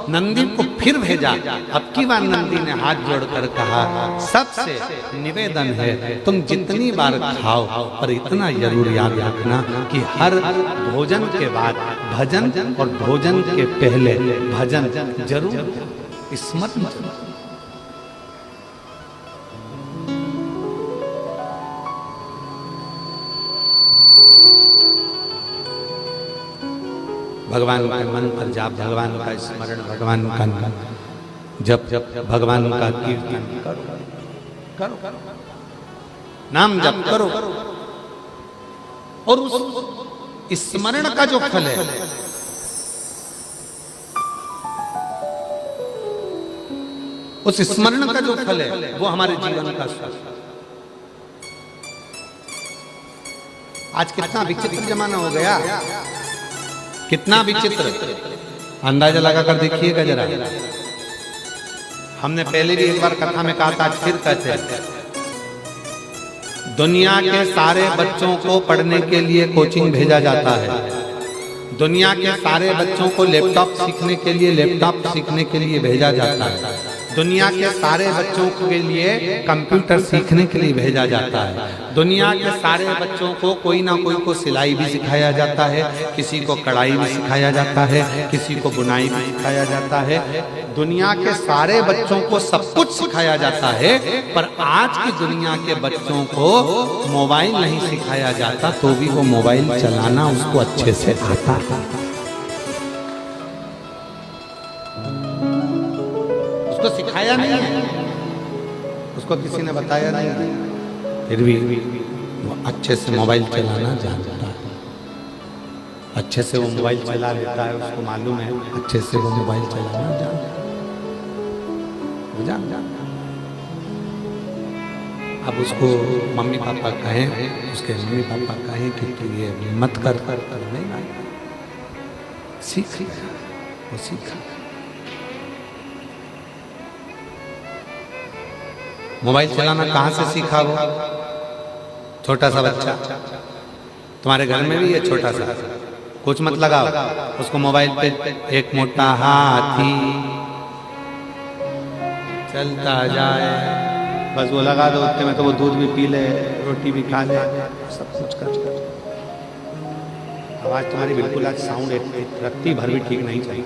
नंदी को फिर भेजा। अब की बार नंदी ने हाथ जोड़कर कहा, सबसे निवेदन है तुम जितनी बार खाओ पर इतना जरूर याद रखना कि हर भोजन के बाद भजन और भोजन के पहले भजन जरूर स्मरण जरूर। भगवान का मंत्र जाप, भगवान का स्मरण, भगवान का जप जप, भगवान का कीर्तन करो, नाम जप करो। और उस स्मरण का जो फल है, उस स्मरण का जो फल है वो हमारे जीवन का सुख। आज कितना विचित्र जमाना हो गया, कितना विचित्र। अंदाजा लगाकर देखिएगा जरा। हमने पहले भी एक बार कथा में कहा था, आज फिर कहते हैं, दुनिया के सारे बच्चों को पढ़ने के लिए कोचिंग भेजा जाता है। दुनिया के सारे बच्चों को लैपटॉप सीखने के लिए भेजा जाता है। दुनिया के सारे बच्चों के लिए कंप्यूटर सीखने के लिए भेजा जाता है। दुनिया के सारे बच्चों को कोई ना कोई को सिलाई भी सिखाया जाता है, किसी को कढ़ाई भी सिखाया जाता है, किसी को बुनाई भी सिखाया जाता है। दुनिया के सारे बच्चों को सब कुछ सिखाया जाता है, पर आज की दुनिया के बच्चों को मोबाइल नहीं सिखाया जाता, तो भी वो मोबाइल चलाना उसको अच्छे से आता है। उसको सिखाया नहीं है, उसको किसी ने बताया नहीं है, फिर भी वो अच्छे से मोबाइल चलाना जानता है। अच्छे से वो मोबाइल चला लेता है, उसको मालूम है अच्छे से वो मोबाइल चलाना जानता है। अब उसको मम्मी पापा कहें, उसके मम्मी पापा कहें कि तू ये मत कर, नहीं सीख, वो सीखा। मोबाइल चलाना कहाँ से सीखा वो? छोटा सा बच्चा, तुम्हारे घर में भी है छोटा सा, कुछ मत लगाओ उसको मोबाइल पे, एक मोटा हाथी चलता जाए, बस वो लगा दो, उतने में तो वो दूध भी पी ले, रोटी भी खा ले, सब कुछ कर। आवाज तुम्हारी बिल्कुल आज साउंड रत्ती भर भी ठीक नहीं चाहिए।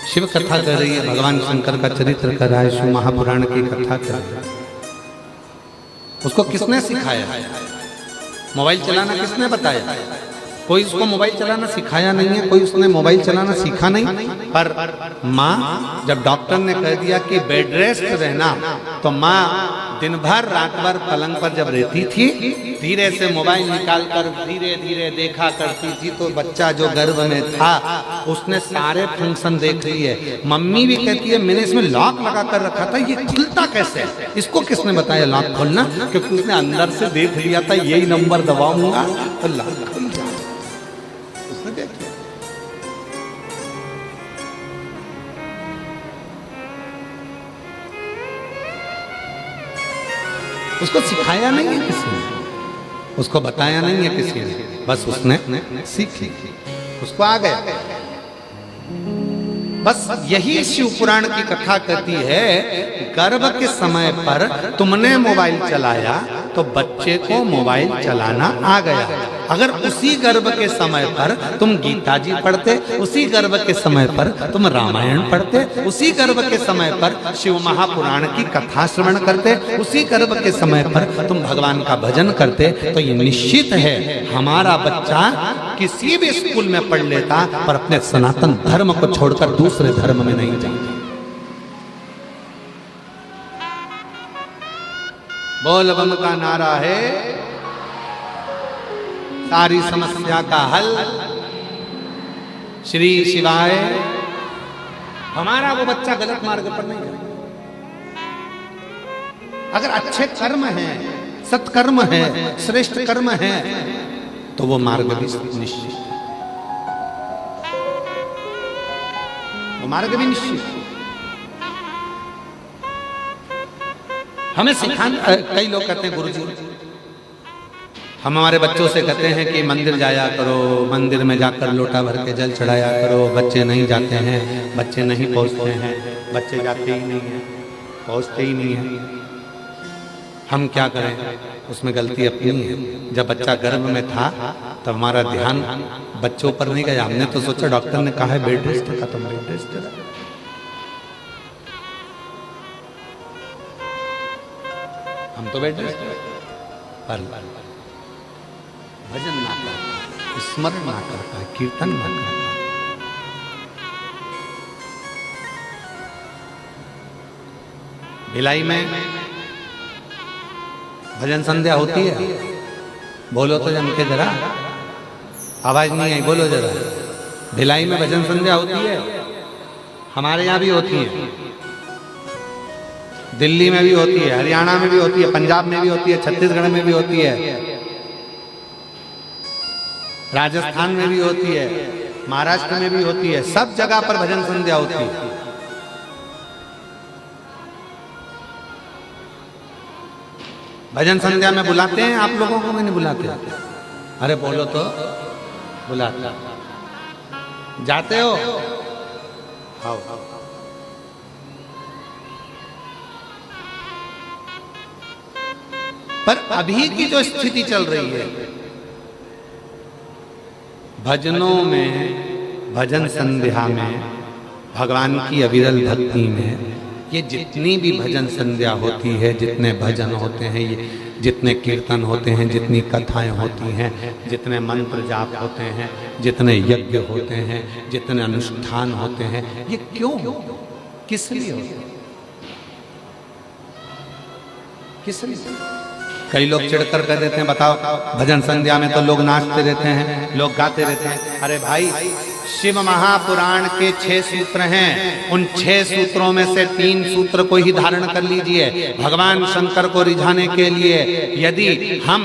शिव कथा कर रही है, भगवान शंकर का चरित्र कर रहा है, शिव महापुराण की कथा कर रहा है। उसको किसने सिखाया? मोबाइल चलाना किसने बताया? कोई उसको मोबाइल चलाना सिखाया नहीं है, कोई उसने मोबाइल चलाना सीखा नहीं। पर माँ जब डॉक्टर ने कह दिया कि बेड रेस्ट रहना, तो माँ दिन भर रात भर पलंग पर जब रहती थी, धीरे से मोबाइल निकालकर धीरे धीरे देखा करती थी। तो बच्चा जो गर्भ में था उसने सारे फंक्शन देख लिए। मम्मी भी कहती है मैंने इसमें लॉक लगा कर रखा था, ये खुलता कैसे है? इसको किसने बताया लॉक खोलना? क्योंकि उसने अंदर से देख लिया था, यही नंबर दबाऊंगा तो लॉक खुल जाएगा। उसने देख लिया। उसको सिखाया नहीं है किसी ने, उसको बताया नहीं है किसी ने, बस उसने सीख ली, उसको आ गया। बस यही शिव पुराण की कथा कहती है, गर्भ के समय पर तुमने मोबाइल चलाया तो बच्चे को मोबाइल चलाना आ गया। अगर उसी गर्भ के समय पर तुम गीता जी पढ़ते, उसी गर्भ के समय पर तुम रामायण पढ़ते, उसी गर्भ के समय पर शिव महापुराण की कथा श्रवण करते, उसी गर्भ के समय पर तुम भगवान का भजन करते, तो ये निश्चित है हमारा बच्चा किसी भी स्कूल में पढ़ लेता, पर अपने सनातन धर्म को छोड़कर दूसरे धर्म में नहीं जाता। बोल बम का नारा है सारी समस्या का हल, श्री शिवाय। हमारा वो बच्चा गलत मार्ग पर नहीं है। अगर अच्छे कर्म हैं, सत्कर्म है, श्रेष्ठ कर्म है, तो वो मार्ग भी निश्चित है, वो मार्ग भी निश्चित है। हमें सिखाना, कई लोग कहते हैं गुरुजी, हम हमारे बच्चों से कहते हैं कि मंदिर जाया करो, मंदिर में जाकर लोटा भर के जल चढ़ाया करो। बच्चे नहीं जाते हैं, बच्चे नहीं पहुंचते हैं, बच्चे जाते ही नहीं हैं, पहुंचते ही नहीं हैं। हम क्या करें? उसमें गलती अपनी है। जब बच्चा गर्भ में था तब हमारा ध्यान बच्चों पर नहीं गया। हमने तो सोचा डॉक्टर ने कहा है बेड रेस्ट का, तो बेड रेस्ट करा। हम तो बेड रेस्ट पर भजन ना करता, स्मरण ना करता, कीर्तन ना करता। भिलाई में भजन संध्या होती है, बोलो तो जम के जरा, आवाज नहीं आई, बोलो जरा। भिलाई में भजन संध्या होती है, हमारे यहाँ भी होती है, दिल्ली में भी होती है, हरियाणा में भी होती है, पंजाब में भी होती है, छत्तीसगढ़ में भी होती है, राजस्थान में भी होती है, महाराष्ट्र में भी होती है। सब जगह पर भजन संध्या होती है। भजन संध्या में बुलाते हैं आप लोगों को? नहीं बुलाते? अरे बोलो तो, बुलाते जाते हो? आओ। पर अभी की जो स्थिति चल रही है, भजनों में, भजन संध्या में, भगवान की अविरल भक्ति में, ये जितनी भी भजन संध्या होती है, जितने भजन होते हैं, ये जितने कीर्तन होते हैं, जितनी कथाएं होती हैं, जितने मंत्र जाप होते हैं, जितने यज्ञ होते हैं, जितने अनुष्ठान होते हैं, ये क्यों, किस लिए होते हैं? किस लिए? कई लोग चिढ़कर कह देते हैं, बताओ भजन संध्या में तो लोग नाचते रहते हैं, लोग गाते रहते हैं। अरे भाई, शिव महापुराण के 6 सूत्र हैं, उन 6 सूत्रों में से 3 सूत्र को ही धारण कर लीजिए। भगवान शंकर को रिझाने के लिए यदि हम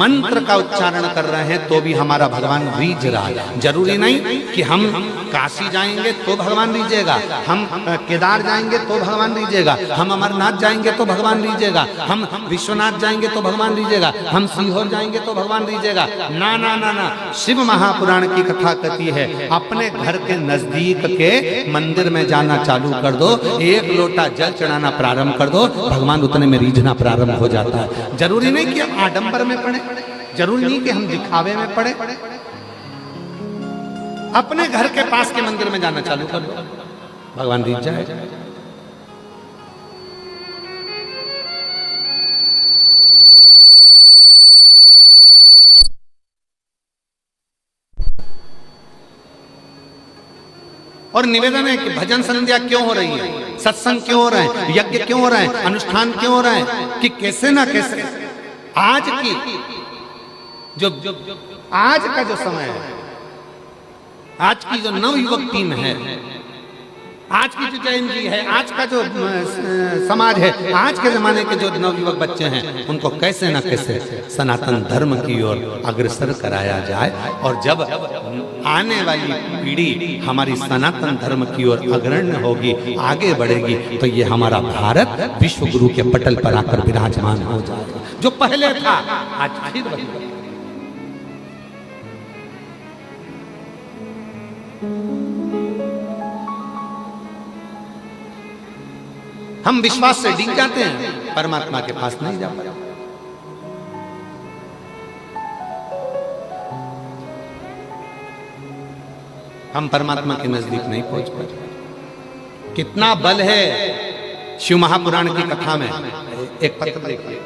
मंत्र का उच्चारण कर रहे हैं तो भी हमारा भगवान रीझ रहा है। जरूरी नहीं कि हम काशी जाएंगे तो भगवान रीझेगा, हम केदार जाएंगे तो भगवान रीझेगा, हम अमरनाथ जाएंगे तो भगवान रीझेगा, हम विश्वनाथ जाएंगे तो भगवान रीझेगा, हम सीहोर जाएंगे तो भगवान रीझेगा। ना ना ना ना, शिव महापुराण की कथा कहती है अपने घर के नजदीक के मंदिर में जाना चालू कर दो, 1 लोटा जल चढ़ाना प्रारंभ कर दो, भगवान उतने में रीझना प्रारंभ हो जाता है। जरूरी नहीं कि हम आडंबर में पढ़े, जरूरी नहीं कि हम दिखावे में पढ़े, अपने घर के पास के मंदिर में जाना चालू कर दो, भगवान रीझ जाए। और निवेदन है कि भजन संध्या क्यों हो रही है, सत्संग क्यों हो रहे हैं, यज्ञ क्यों हो रहे हैं, अनुष्ठान क्यों हो रहे हैं, कि कैसे ना कैसे आज की जो आज का जो समय है, आज की जो नवयुवक टीम है, आज की जो जैन जी है, आज का जो समाज है, आज के जमाने के जो नवयुवक बच्चे हैं, उनको कैसे ना कैसे सनातन धर्म की ओर अग्रसर कराया जाए। और जब आने वाली पीढ़ी हमारी सनातन धर्म की ओर अग्रण्य होगी, आगे बढ़ेगी, तो ये हमारा भारत विश्व गुरु के पटल पर आकर विराजमान हो जाएगा। जो पहले था आज फिर वही। हम विश्वास से डिग जाते हैं, परमात्मा के पास नहीं जा पाते। हम परमात्मा के नजदीक नहीं पहुंच पाते। कितना बल है शिव महापुराण की कथा में। एक पत्र देखिए,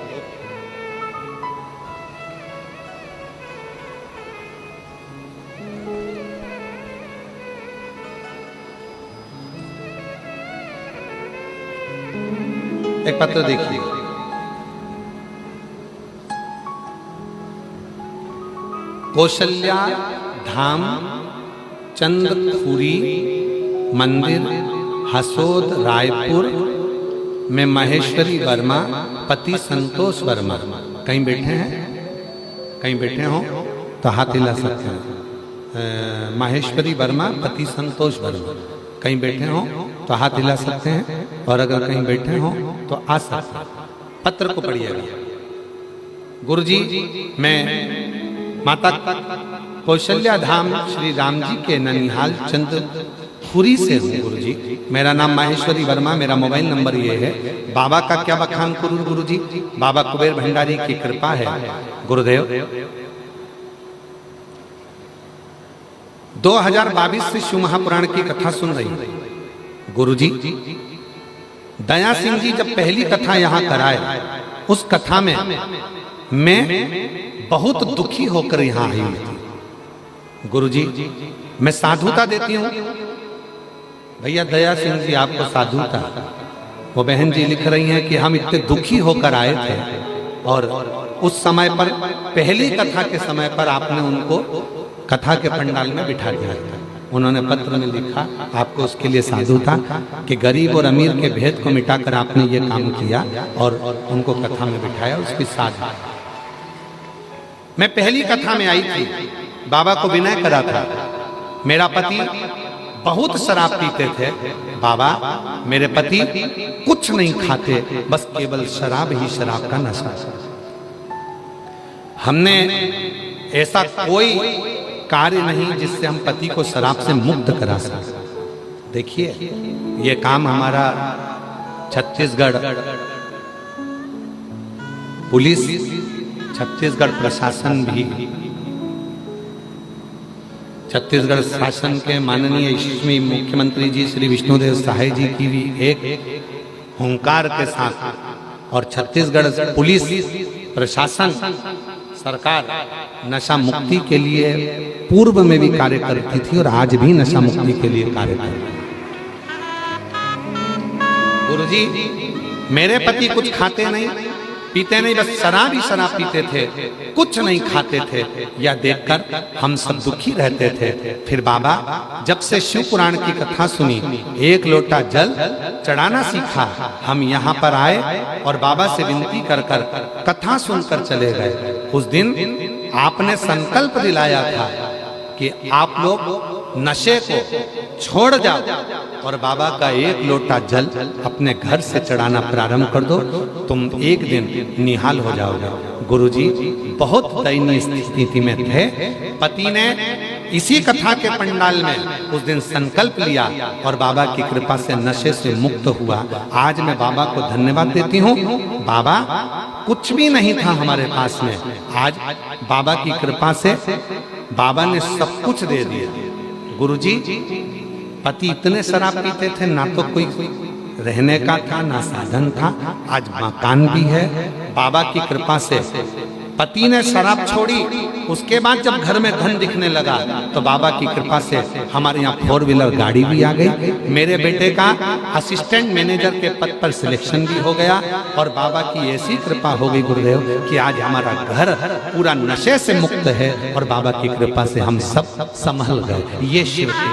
एक पत्र देखिए, कौशल्या धाम चंद्रखुरी मंदिर हसोद रायपुर में महेश्वरी वर्मा पति संतोष वर्मा। कहीं बैठे हैं, कहीं बैठे हो तो हाथ हिला सकते हैं। महेश्वरी वर्मा पति संतोष वर्मा, कहीं बैठे हो तो हाथ हिला सकते हैं, और अगर कहीं बैठे हो तो आ सकते हैं। पत्र को पढ़िएगा। गुरुजी, मैं माता कौशल्या धाम श्री राम जी के ननिहाल चंद्रपुरी से हूँ। गुरुजी, मेरा नाम माहेश्वरी वर्मा, मेरा मोबाइल नंबर ये है। बाबा का क्या बखान करूँ गुरुजी, बाबा कुबेर भंडारी की कृपा है। गुरुदेव, 2022 से शिव महापुराण की कथा सुन रही हूँ। गुरुजी, दया सिंह जी जब पहली कथा यहाँ कराए, उस कथा में मैं बहुत दुखी होकर यहाँ आई थी। गुरुजी, मैं साधुता देती हूँ। भैया दया सिंह जी आपको साधुता, वो बहन जी लिख रही हैं कि हम इतने दुखी होकर आए थे, और उस समय पर पहली कथा के समय पर आपने उनको कथा के पंडाल में बिठा दिया था। उन्होंने पत्र में लिखा, आपको उसके लिए साधु था कि गरीब और अमीर के भेद को मिटाकर आपने ये काम किया और उनको कथा में बिठाया, उसकी साधु। मैं पहली कथा में आई थी, बाबा को विनय करा था। मेरा पति बहुत शराब पीते थे। बाबा, मेरे पति कुछ नहीं खाते, बस केवल शराब ही शराब का नशा। हमने ऐसा कोई कार्य नहीं जिससे हम पति को शराब से मुक्त करा सकें। देखिए, ये काम हमारा छत्तीसगढ़ पुलिस, छत्तीसगढ़ प्रशासन भी, छत्तीसगढ़ शासन के माननीय यशस्वी मुख्यमंत्री जी श्री विष्णुदेव साय जी की भी एक हुंकार के साथ, और छत्तीसगढ़ पुलिस प्रशासन सरकार नशा मुक्ति के लिए पूर्व में भी कार्य करती थी और आज भी नशा मुक्ति के लिए कार्य कर रही है। गुरुजी, मेरे पति कुछ खाते नहीं पीते नहीं, बस शराब ही शराब पीते थे, कुछ नहीं खाते थे। यह देखकर हम सब दुखी रहते थे। फिर बाबा जब से शिव पुराण की कथा सुनी, एक लोटा जल चढ़ाना सीखा। हम यहाँ पर आए और बाबा से विनती कर कर कथा सुनकर चले गए। उस दिन आपने संकल्प दिलाया था कि आप लोग नशे को छोड़ जाओ और बाबा का एक लोटा जल अपने घर से चढ़ाना प्रारंभ कर दो, तुम एक दिन निहाल हो जाओगे। गुरुजी बहुत दयनीय स्थिति में थे। पति ने इसी कथा के पंडाल में उस दिन संकल्प लिया और बाबा की कृपा से नशे से मुक्त हुआ। आज मैं बाबा को धन्यवाद देती हूँ। बाबा कुछ भी नहीं था हमारे पास में, आज बाबा की कृपा से बाबा ने सब कुछ दे दिया। गुरुजी, पति इतने शराब पीते थे, ना तो कोई रहने का था ना साधन था। आज मकान भी है। बाबा की कृपा से पति ने शराब छोड़ी, उसके बाद जब घर में धन दिखने लगा तो बाबा की कृपा से हमारे यहाँ 4 व्हीलर गाड़ी भी आ गई। मेरे बेटे का असिस्टेंट मैनेजर के पद पर सिलेक्शन भी हो गया और बाबा की ऐसी कृपा हो गई गुरुदेव कि आज हमारा घर पूरा नशे से मुक्त है और बाबा की कृपा से हम सब संभल गए। ये शिव के,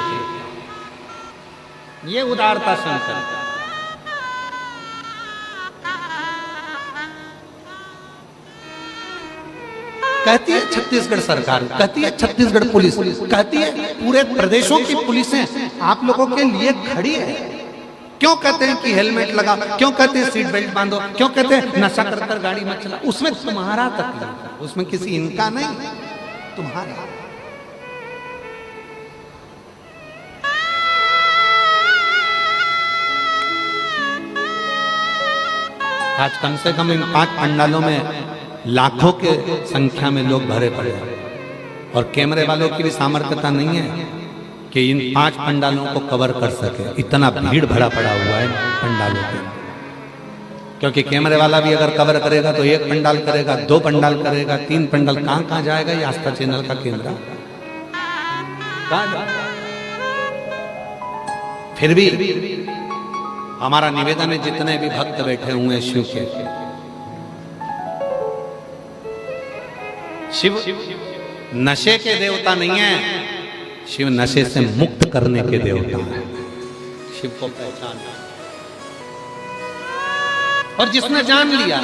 ये उदारता शंकर। कहती है छत्तीसगढ़ सरकार, कहती है छत्तीसगढ़ पुलिस, कहती है पूरे प्रदेशों की पुलिसें आप लोगों के लिए खड़ी है। क्यों कहते हैं कि हेलमेट लगा, क्यों कहते हैं सीट बेल्ट बांधो, क्यों कहते हैं नशा कर कर गाड़ी मत चला। उसमें तुम्हारा तकलीफ, उसमें किसी इनका नहीं, तुम्हारा। आज कम से कम इन 5 पंडालों में लाखों के संख्या में लोग भरे पड़े हैं और कैमरे वालों की भी सामर्थ्यता नहीं है कि इन 5 पंडालों को कवर कर सके। इतना भीड़ भरा पड़ा हुआ है पंडालों के, क्योंकि कैमरे वाला भी अगर कवर करेगा तो 1 पंडाल करेगा, 2 पंडाल करेगा, 3 पंडाल, कहां कहां जाएगा ये आस्था चैनल का कैमरा। फिर भी हमारा निवेदन है, जितने भी भक्त बैठे हुए हैं शिव के, शिव नशे के देवता नहीं है, शिव नशे से मुक्त करने के देवता है। शिव को पहचानना, और जिसने जान लिया,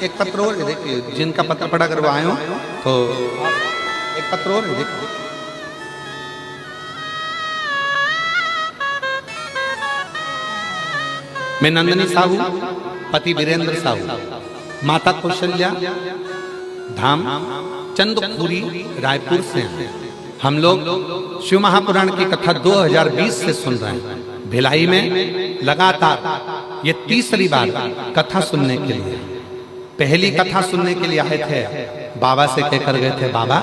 एक पत्र और है, देखिए जिनका पत्र पढ़ा कर वो आए हो तो एक पत्र और है, देखिए मैं नंदिनी साहू, पति वीरेंद्र साहू, माता कौशल्या, धाम चंदपुरी, रायपुर से हैं। हम लोग शिव महापुराण की कथा 2020 से सुन रहे हैं। भिलाई में लगातार ये 3री बार कथा सुनने के लिए। पहली कथा सुनने के लिए आए थे, बाबा से कहकर गए थे बाबा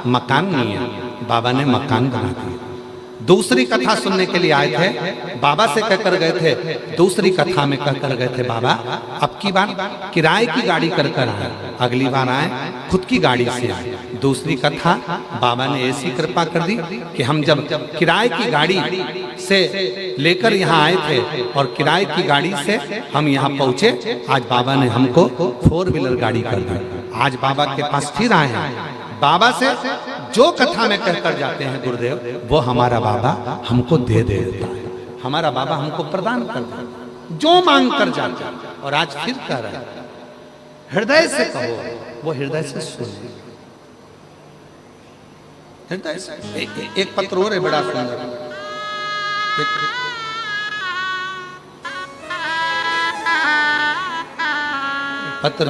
मकान नहीं है, बाबा ने मकान बना दिया। दूसरी कथा सुनने के लिए आए थे, बाबा से कहकर गए थे, दूसरी कथा में कहकर गए थे बाबा अब की बार किराए की गाड़ी कर कर आए, अगली बार आए खुद की गाड़ी से आए। दूसरी कथा बाबा ने ऐसी कृपा कर दी कि हम जब किराए की गाड़ी से लेकर यहाँ आए थे और किराए की गाड़ी से हम यहाँ पहुंचे, आज बाबा ने हमको 4 व्हीलर गाड़ी कर दी। आज बाबा के पास फिर आए हैं। बाबा से जो कथा में कहकर जाते हैं गुरुदेव, वो हमारा बाबा हमको दे देता है, हमारा बाबा हमको प्रदान कर देता है जो मांग कर जाता है। और आज फिर कह रहा है हृदय से कहो, वो हृदय से सुने, हृदय से। एक पत्र और है बड़ा सुंदर, पत्र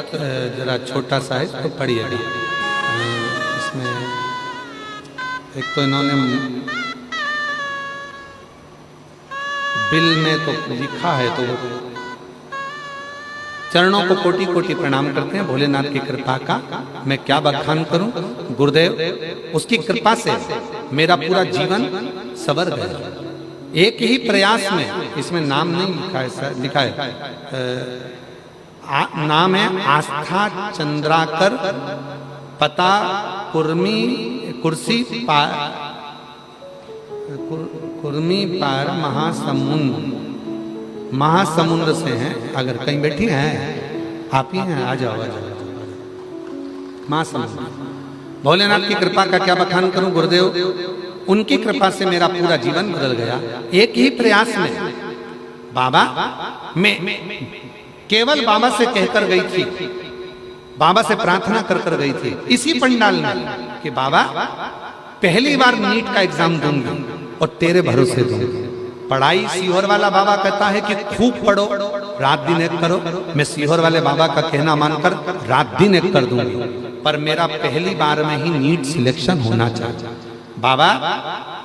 जरा छोटा सा है तो पढ़िए। इसमें एक तो इन्होंने बिल में तो लिखा है, तो चरणों को कोटि कोटि प्रणाम करते हैं। भोलेनाथ की कृपा का मैं क्या बखान करूं गुरुदेव, उसकी कृपा से मेरा पूरा जीवन सवर गया। एक ही प्रयास में, इसमें नाम नहीं लिखा है, लिखा है नाम है आस्था चंद्राकर, पता कुर्सी पार, कुर्मी पार महासमुंद्र से हैं। अगर कहीं बैठी हैं आप ही हैं, आ जाओ, आ जाओ। महासमुंद्र, भोलेनाथ की कृपा का क्या बखान करूं गुरुदेव, उनकी कृपा से मेरा पूरा जीवन बदल गया। एक ही प्रयास में बाबा, मैं केवल बाबा से कहकर गई थी, बाबा से प्रार्थना कर कर गई थी इसी पंडाल में कि बाबा पहली बार नीट का एग्जाम दूंगी और तेरे भरोसे दूंगी। पढ़ाई सीहोर वाला बाबा कहता है कि खूब पढ़ो, रात दिन एक करो। मैं सीहोर वाले बाबा का कहना मानकर रात दिन एक कर दूंगी, पर मेरा पहली बार में ही नीट सिलेक्शन होना चाहिए। बाबा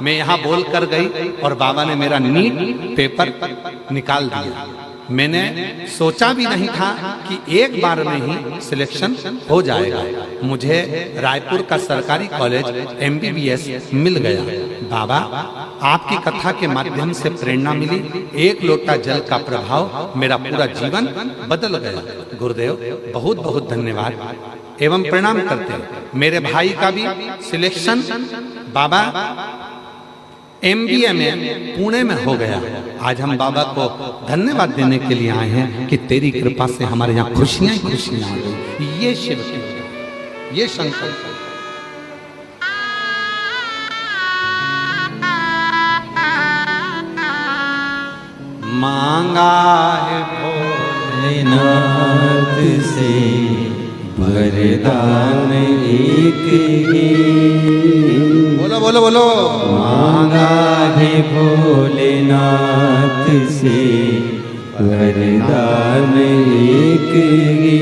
मैं यहाँ बोल कर गई और बाबा ने मेरा नीट पेपर निकाल दिया। मैंने सोचा भी नहीं था कि एक बार में ही सिलेक्शन हो जाएगा। मुझे रायपुर का सरकारी कॉलेज MBBS मिल गया। बाबा आपकी कथा के माध्यम से प्रेरणा मिली, एक लोटा जल का प्रभाव मेरा पूरा जीवन बदल गया। गुरुदेव बहुत बहुत धन्यवाद। एवं प्रणाम करते हैं। मेरे भाई का भी सिलेक्शन बाबा MBA में पुणे में हो गया। आज हम बाबा को धन्यवाद देने के लिए आए हैं कि तेरी कृपा से हमारे यहाँ खुशियां ही खुशियां आ गई। ये शिव की, ये शंकर मांगा है भोलेनाथ से वरदान एक ही, बोलो बोलो बोलो। मांगा है भोलेनाथ से वरदान एक ही।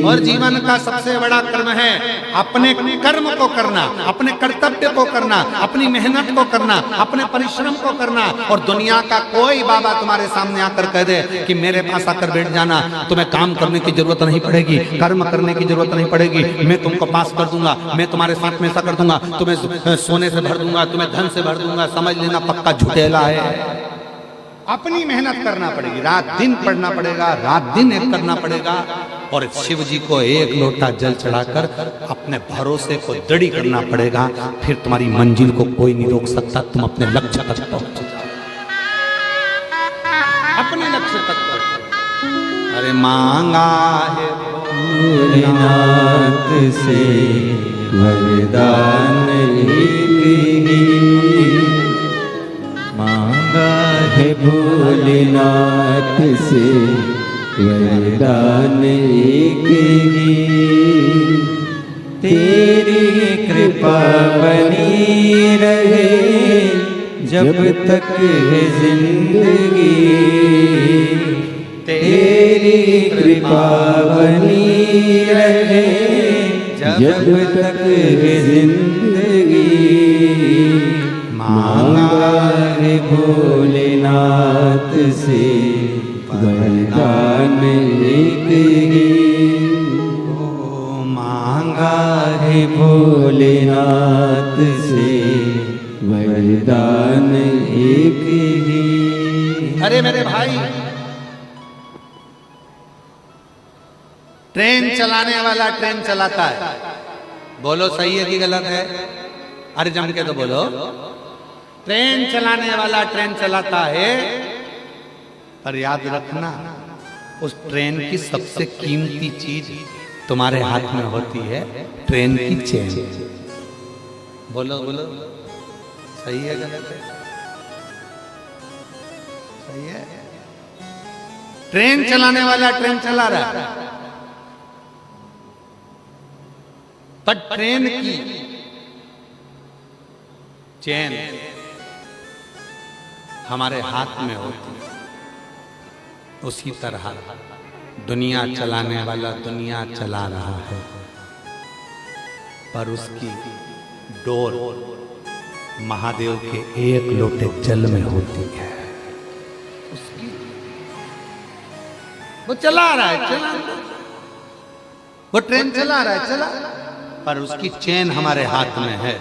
और जीवन का सबसे बड़ा कर्म है अपने कर्म को करना, अपने कर्तव्य को करना, अपनी मेहनत को करना, अपने परिश्रम को करना। और दुनिया का कोई बाबा तुम्हारे सामने आकर कह दे कि मेरे पास आकर बैठ जाना, तुम्हें काम करने की जरूरत नहीं पड़ेगी, कर्म करने की जरूरत नहीं पड़ेगी, मैं तुमको पास कर दूंगा, मैं तुम्हारे साथ में ऐसा कर दूंगा, तुम्हें सोने से भर दूंगा, तुम्हें धन से भर दूंगा, समझ लेना पक्का झुठेला है। अपनी मेहनत करना पड़ेगी, रात दिन पढ़ना पड़ेगा, रात दिन एक करना पड़ेगा। और शिव जी को एक लोटा जल चढ़ाकर अपने भरोसे को दृढ़ करना पड़ेगा। फिर तुम्हारी मंजिल को कोई नहीं रोक सकता, तुम अपने लक्ष्य तक पहुंच जाओ, अपने लक्ष्य तक पहुंच। अरे मांगा है भोलेनाथ से वरदान एक ही, मांगा है भोलेनाथ से वरदान एक ही। तेरी कृपा बनी रहे जब तक है जिंदगी, तेरी कृपा बनी रहे जब तक है जिंदगी। मांगा है भोलेनाथ से वरदान एक ही, मांगा है भोलेनाथ से वरदान एक ही। अरे मेरे भाई, ट्रेन चलाने वाला ट्रेन चलाता है, बोलो सही है कि गलत है? अरे जम के तो बोलो। ट्रेन चलाने वाला ट्रेन चलाता है, पर याद रखना उस ट्रेन की सबसे कीमती चीज तुम्हारे हाथ में होती है, ट्रेन की चेन। बोलो बोलो, सही है गलत है? सही है। ट्रेन चलाने वाला ट्रेन चला रहा है, पर ट्रेन की चेन हमारे हाथ में होती है। उसी तरह दुनिया चलाने वाला दुनिया चला रहा है, पर उसकी डोर महादेव के एक लोटे जल में होती है। उसकी वो चला रहा है, चला, वो ट्रेन चला रहा है, चला, पर उसकी चेन हमारे हाथ में है।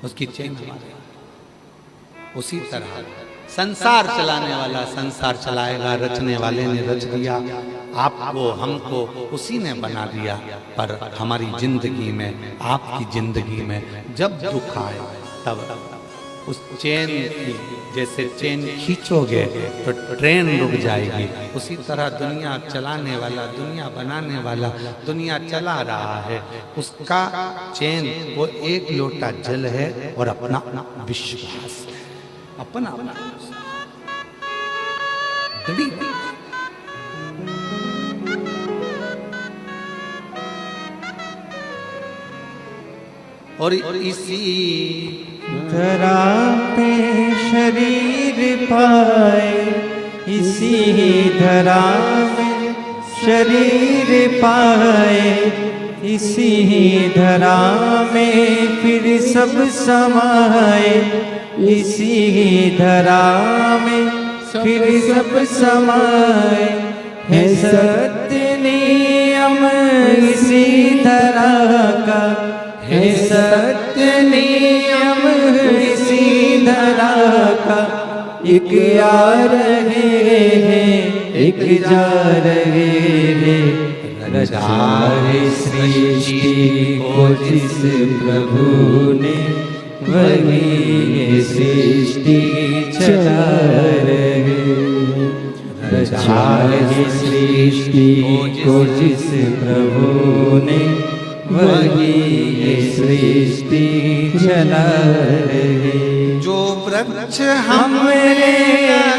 उसकी चेन हमारे, उसी तरह संसार चलाने वाला संसार चलाएगा, रचने वाले ने रच दिया, आपको हमको उसी ने बना दिया। पर हमारी जिंदगी में, आपकी जिंदगी में जब दुख आए तब उस चेन की, जैसे चेन खींचोगे तो ट्रेन रुक जाएगी, उसी तरह दुनिया चलाने वाला, दुनिया बनाने वाला दुनिया चला रहा है, उसका चेन वो एक लोटा जल है और अपना विश्वास है, अपना और इसी धरा पे शरीर पाए, इसी धरा में शरीर पाए, इसी धरा में फिर सब समाए, इसी धरा में फिर सब समाए। है सत्य नियम इसी धरा का, है सत्य नियम इसी धरा का। एक आ रहे हैं, एक जा रहे हैं, रचा है सृष्टि को जिस प्रभु ने, वही ये सृष्टि चला रहे। रचा है सृष्टि को जिस प्रभु ने, वही ये सृष्टि चला रहे। जो वृक्ष हमने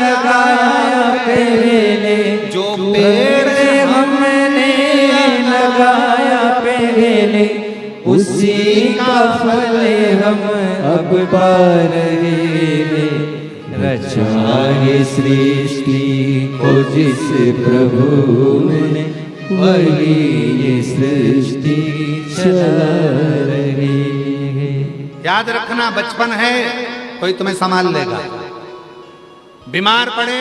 लगाया पहले, जो पेड़ हमने लगाया पहले, उसी का फल हम अब पा रहे हैं। रचा है सृष्टि को जिस प्रभु ने, वही ये सृष्टि चला रही है। याद रखना, बचपन है, कोई तुम्हें संभाल लेगा। बीमार पड़े,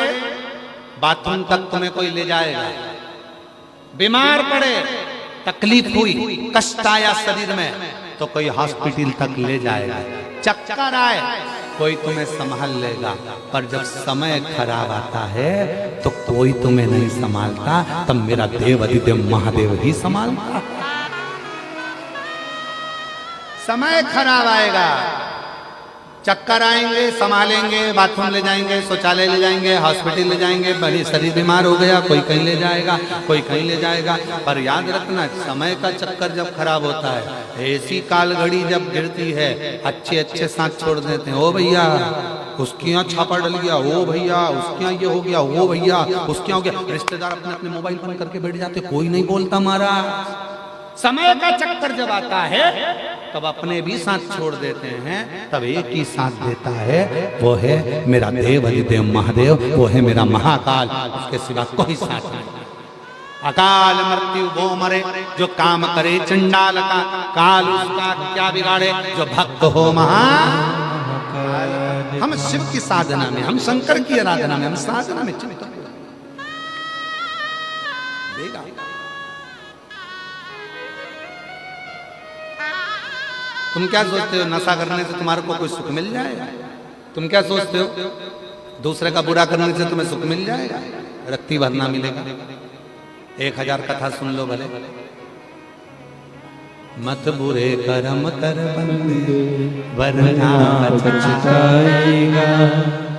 बाथरूम तक तुम्हें कोई ले जाएगा। बीमार पड़े, तकलीफ हुई, कष्ट आया शरीर में, तो कोई हॉस्पिटल तक ले जाएगा। चक्कर आए, कोई तुम्हें संभाल लेगा। पर जब समय खराब आता है तो कोई तुम्हें नहीं संभालता, तब मेरा देव अधिदेव महादेव ही संभालता। समय खराब आएगा, चक्कर आएंगे, संभालेंगे, बाथरूम ले जाएंगे, शौचालय ले जाएंगे, हॉस्पिटल ले जाएंगे। बड़ी शरीर बीमार हो गया, कोई कहीं ले जाएगा, कोई कहीं ले जाएगा। पर याद रखना, समय का चक्कर जब खराब होता है, ऐसी काल घड़ी जब गिरती है, अच्छे अच्छे साथ छोड़ देते हैं। ओ भैया उसके यहाँ छापा डल गया, ओ भैया उसके यहाँ ये हो गया, ओ भैया उसके यहाँ हो गया। रिश्तेदार अपने अपने मोबाइल बंद करके बैठ जाते, कोई नहीं बोलता। हमारा समय का चक्कर जब आता है तब अपने भी साथ छोड़ देते हैं, तब एक ही साथ देता है, वो है मेरा देव अधिदेव महादेव, वो है मेरा महाकाल। उसके सिवा कोई साथ नहीं। अकाल मृत्यु वो मरे जो काम करे चंडाल का, काल उसका क्या बिगाड़े जो भक्त हो महाकाल। हम शिव की साधना में, हम शंकर की आराधना में, हम साधना में चित्त देगा। तुम क्या सोचते हो, नशा करने से तुम्हारे को कोई सुख मिल जाएगा? तुम क्या सोचते हो, दूसरे का बुरा करने से तुम्हें सुख मिल जाएगा? रत्ती भरना मिलेगा। 1000 कथा सुन लो भले। मत बुरे कर्म कर बंदे वरना पछताएगा,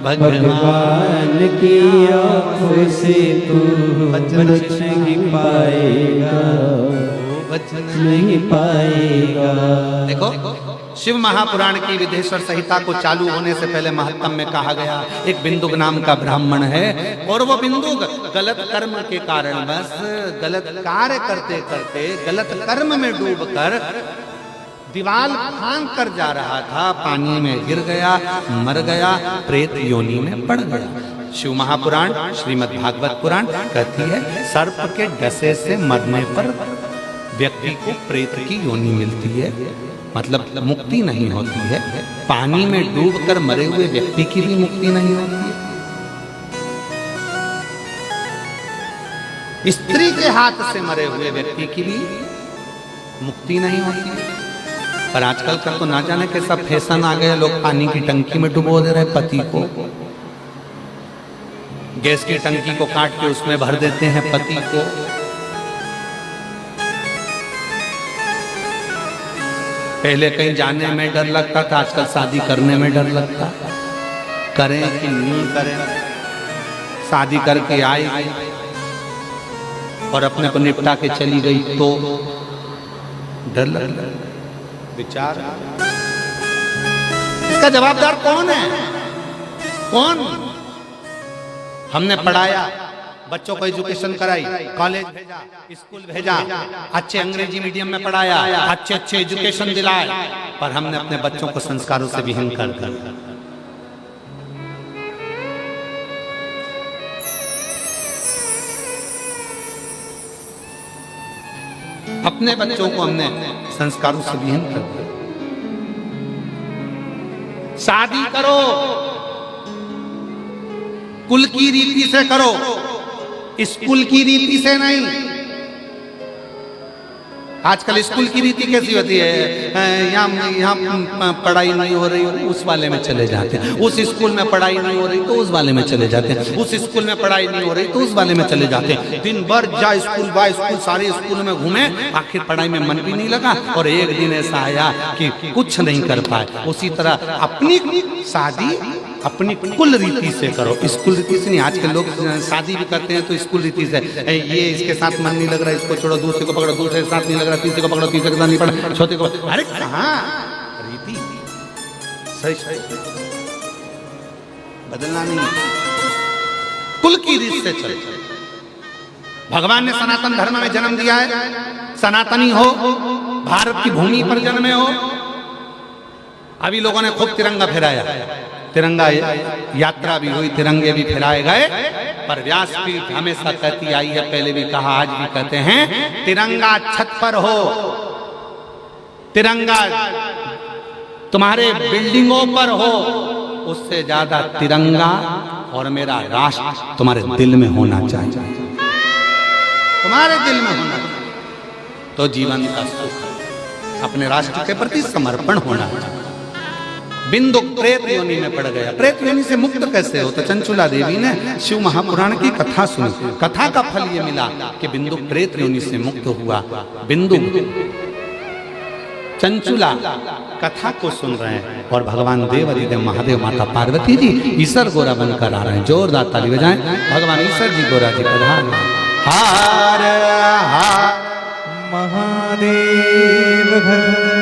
भगवान की आँखों से तू बच नहीं पाएगा, बच नहीं पाएगा। देखो, शिव महापुराण की विदेश्वर संहिता को चालू होने से पहले महत्तम में कहा गया, एक बिंदुक नाम का ब्राह्मण है, और वो बिंदुक गलत कर्म के कारण, बस गलत कार्य करते करते गलत कर्म में डूबकर दीवाल फांद कर जा रहा था, पानी में गिर गया, मर गया, प्रेत योनि में पड़ गया। शिव महापुराण श्रीमद् भागवत पुराण कहती है, सर्प के डसे से मरने पर व्यक्ति को प्रेत की योनि मिलती है, मतलब मुक्ति नहीं होती है। पानी में डूबकर मरे हुए व्यक्ति की भी मुक्ति नहीं होती है। स्त्री के हाथ से मरे हुए व्यक्ति की भी मुक्ति नहीं होती है। पर आजकल का तो ना जाने कैसा फैशन आ गया, लोग पानी की टंकी में डुबो दे रहे पति को, गैस की टंकी को काट के उसमें भर देते हैं पति को। पहले कहीं जाने में डर लगता था, आजकल शादी करने में डर लगता। करें कि नहीं करें, शादी करके आई और अपने को निपटा के चली गई तो डर लगता। विचार, इसका जवाबदार कौन है? कौन? हमने पढ़ाया, बच्चों को एजुकेशन कराई, कॉलेज भेजा, स्कूल भेजा, अच्छे अंग्रेजी मीडियम में पढ़ाया, अच्छे अच्छे एजुकेशन दिलाए, पर हमने अपने बच्चों को संस्कारों से विहीन कर दिया। अपने बच्चों को हमने संस्कारों से विहीन कर दिया। शादी करो, कुल की रीति से करो, स्कूल की रीति से नहीं। आजकल स्कूल की रीति कैसी होती है, यहाँ पढ़ाई नहीं हो रही, उस वाले में चले जाते हैं, उस स्कूल में पढ़ाई नहीं हो रही तो उस वाले में चले जाते हैं, उस स्कूल में पढ़ाई नहीं हो रही तो उस वाले में चले जाते हैं। दिन भर जा स्कूल बा स्कूल, सारे स्कूल में घूमे, आखिर पढ़ाई में मन भी नहीं लगा और एक दिन ऐसा आया कि कुछ नहीं कर पाए। उसी तरह अपनी शादी अपनी कुल रीति से करो, स्कूल रीति से नहीं। आजकल लोग शादी भी करते हैं तो स्कूल रीति से, ये इसके साथ मन नहीं लग रहा, इसको छोड़ो, दूसरे को पकड़ो, दूसरे के साथ नहीं लग रहा, तीसरे को पकड़ो, तीसरे के साथ नहीं पकड़ो, चौथे को, अरे कहाँ रीति सही सही बदलना नहीं, कुल की रीत से चले। भगवान ने सनातन धर्म में जन्म दिया है, सनातनी हो, भारत की भूमि पर जन्मे हो। अभी लोगों ने खूब तिरंगा फहराया, तिरंगा यात्रा भी हुई, तिरंगे भी फहराए गए, पर व्यासपीठ हमेशा कहती आई है, पहले भी कहा आज भी कहते हैं, तिरंगा छत पर हो, तिरंगा तुम्हारे बिल्डिंगों पर हो, उससे ज्यादा तिरंगा और मेरा राष्ट्र तुम्हारे दिल में होना चाहिए, तुम्हारे दिल में होना चाहिए, तो जीवन का सुख, अपने राष्ट्र के प्रति समर्पण होना चाहिए। बिंदु प्रेत योनि में पड़ गया, प्रेत योनि से मुक्त कैसे हो? तो चंचुला देवी ने शिव महापुराण की कथा सुनी, कथा का फल ये मिला कि बिंदु प्रेत योनि से मुक्त हुआ। बिंदु चंचुला कथा को सुन रहे हैं और भगवान देव अधिदेव महादेव माता पार्वती जी ईश्वर गोरा बनकर आ रहे हैं। जोरदार ताली बजाएं, भगवान ईश्वर जी गोरा जी प्रधान। हार हार महादेव घर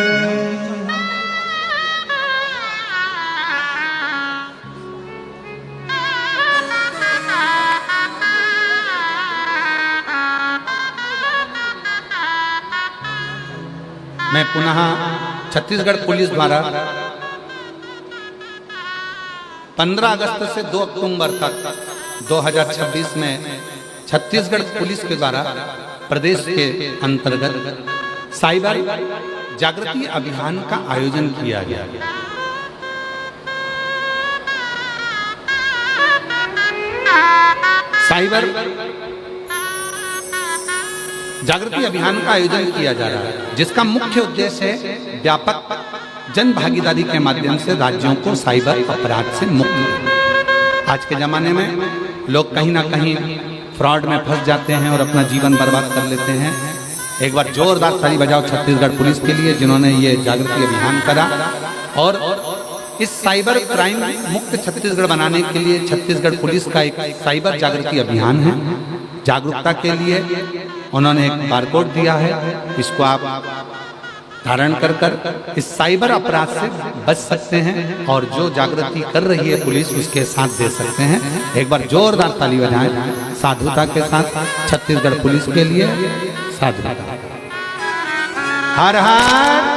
मैं पुनः छत्तीसगढ़ पुलिस द्वारा 15 अगस्त से 2 अक्टूबर तक 2026 में छत्तीसगढ़ पुलिस के द्वारा प्रदेश के अंतर्गत साइबर जागृति अभियान का आयोजन किया गया। साइबर जागृति अभियान का आयोजन किया जा रहा है, जिसका मुख्य उद्देश्य है व्यापक जन भागीदारी के माध्यम से राज्यों को साइबर अपराध से मुक्त। आज के जमाने में लोग कहीं ना कहीं फ्रॉड में फंस जाते हैं और अपना जीवन बर्बाद कर लेते हैं। एक बार जोरदार ताली बजाओ छत्तीसगढ़ पुलिस के लिए, जिन्होंने ये जागृति अभियान करा। और इस साइबर क्राइम मुक्त छत्तीसगढ़ बनाने के लिए छत्तीसगढ़ पुलिस का एक साइबर जागृति अभियान है। जागरूकता के लिए उन्होंने एक बारकोड दिया है, इसको आप धारण कर इस साइबर अपराध से बच सकते हैं और जो जागृति कर रही है पुलिस उसके साथ दे सकते हैं। एक बार जोरदार ताली बजाएं साधुता के साथ छत्तीसगढ़ पुलिस के लिए। साधुता। हर हर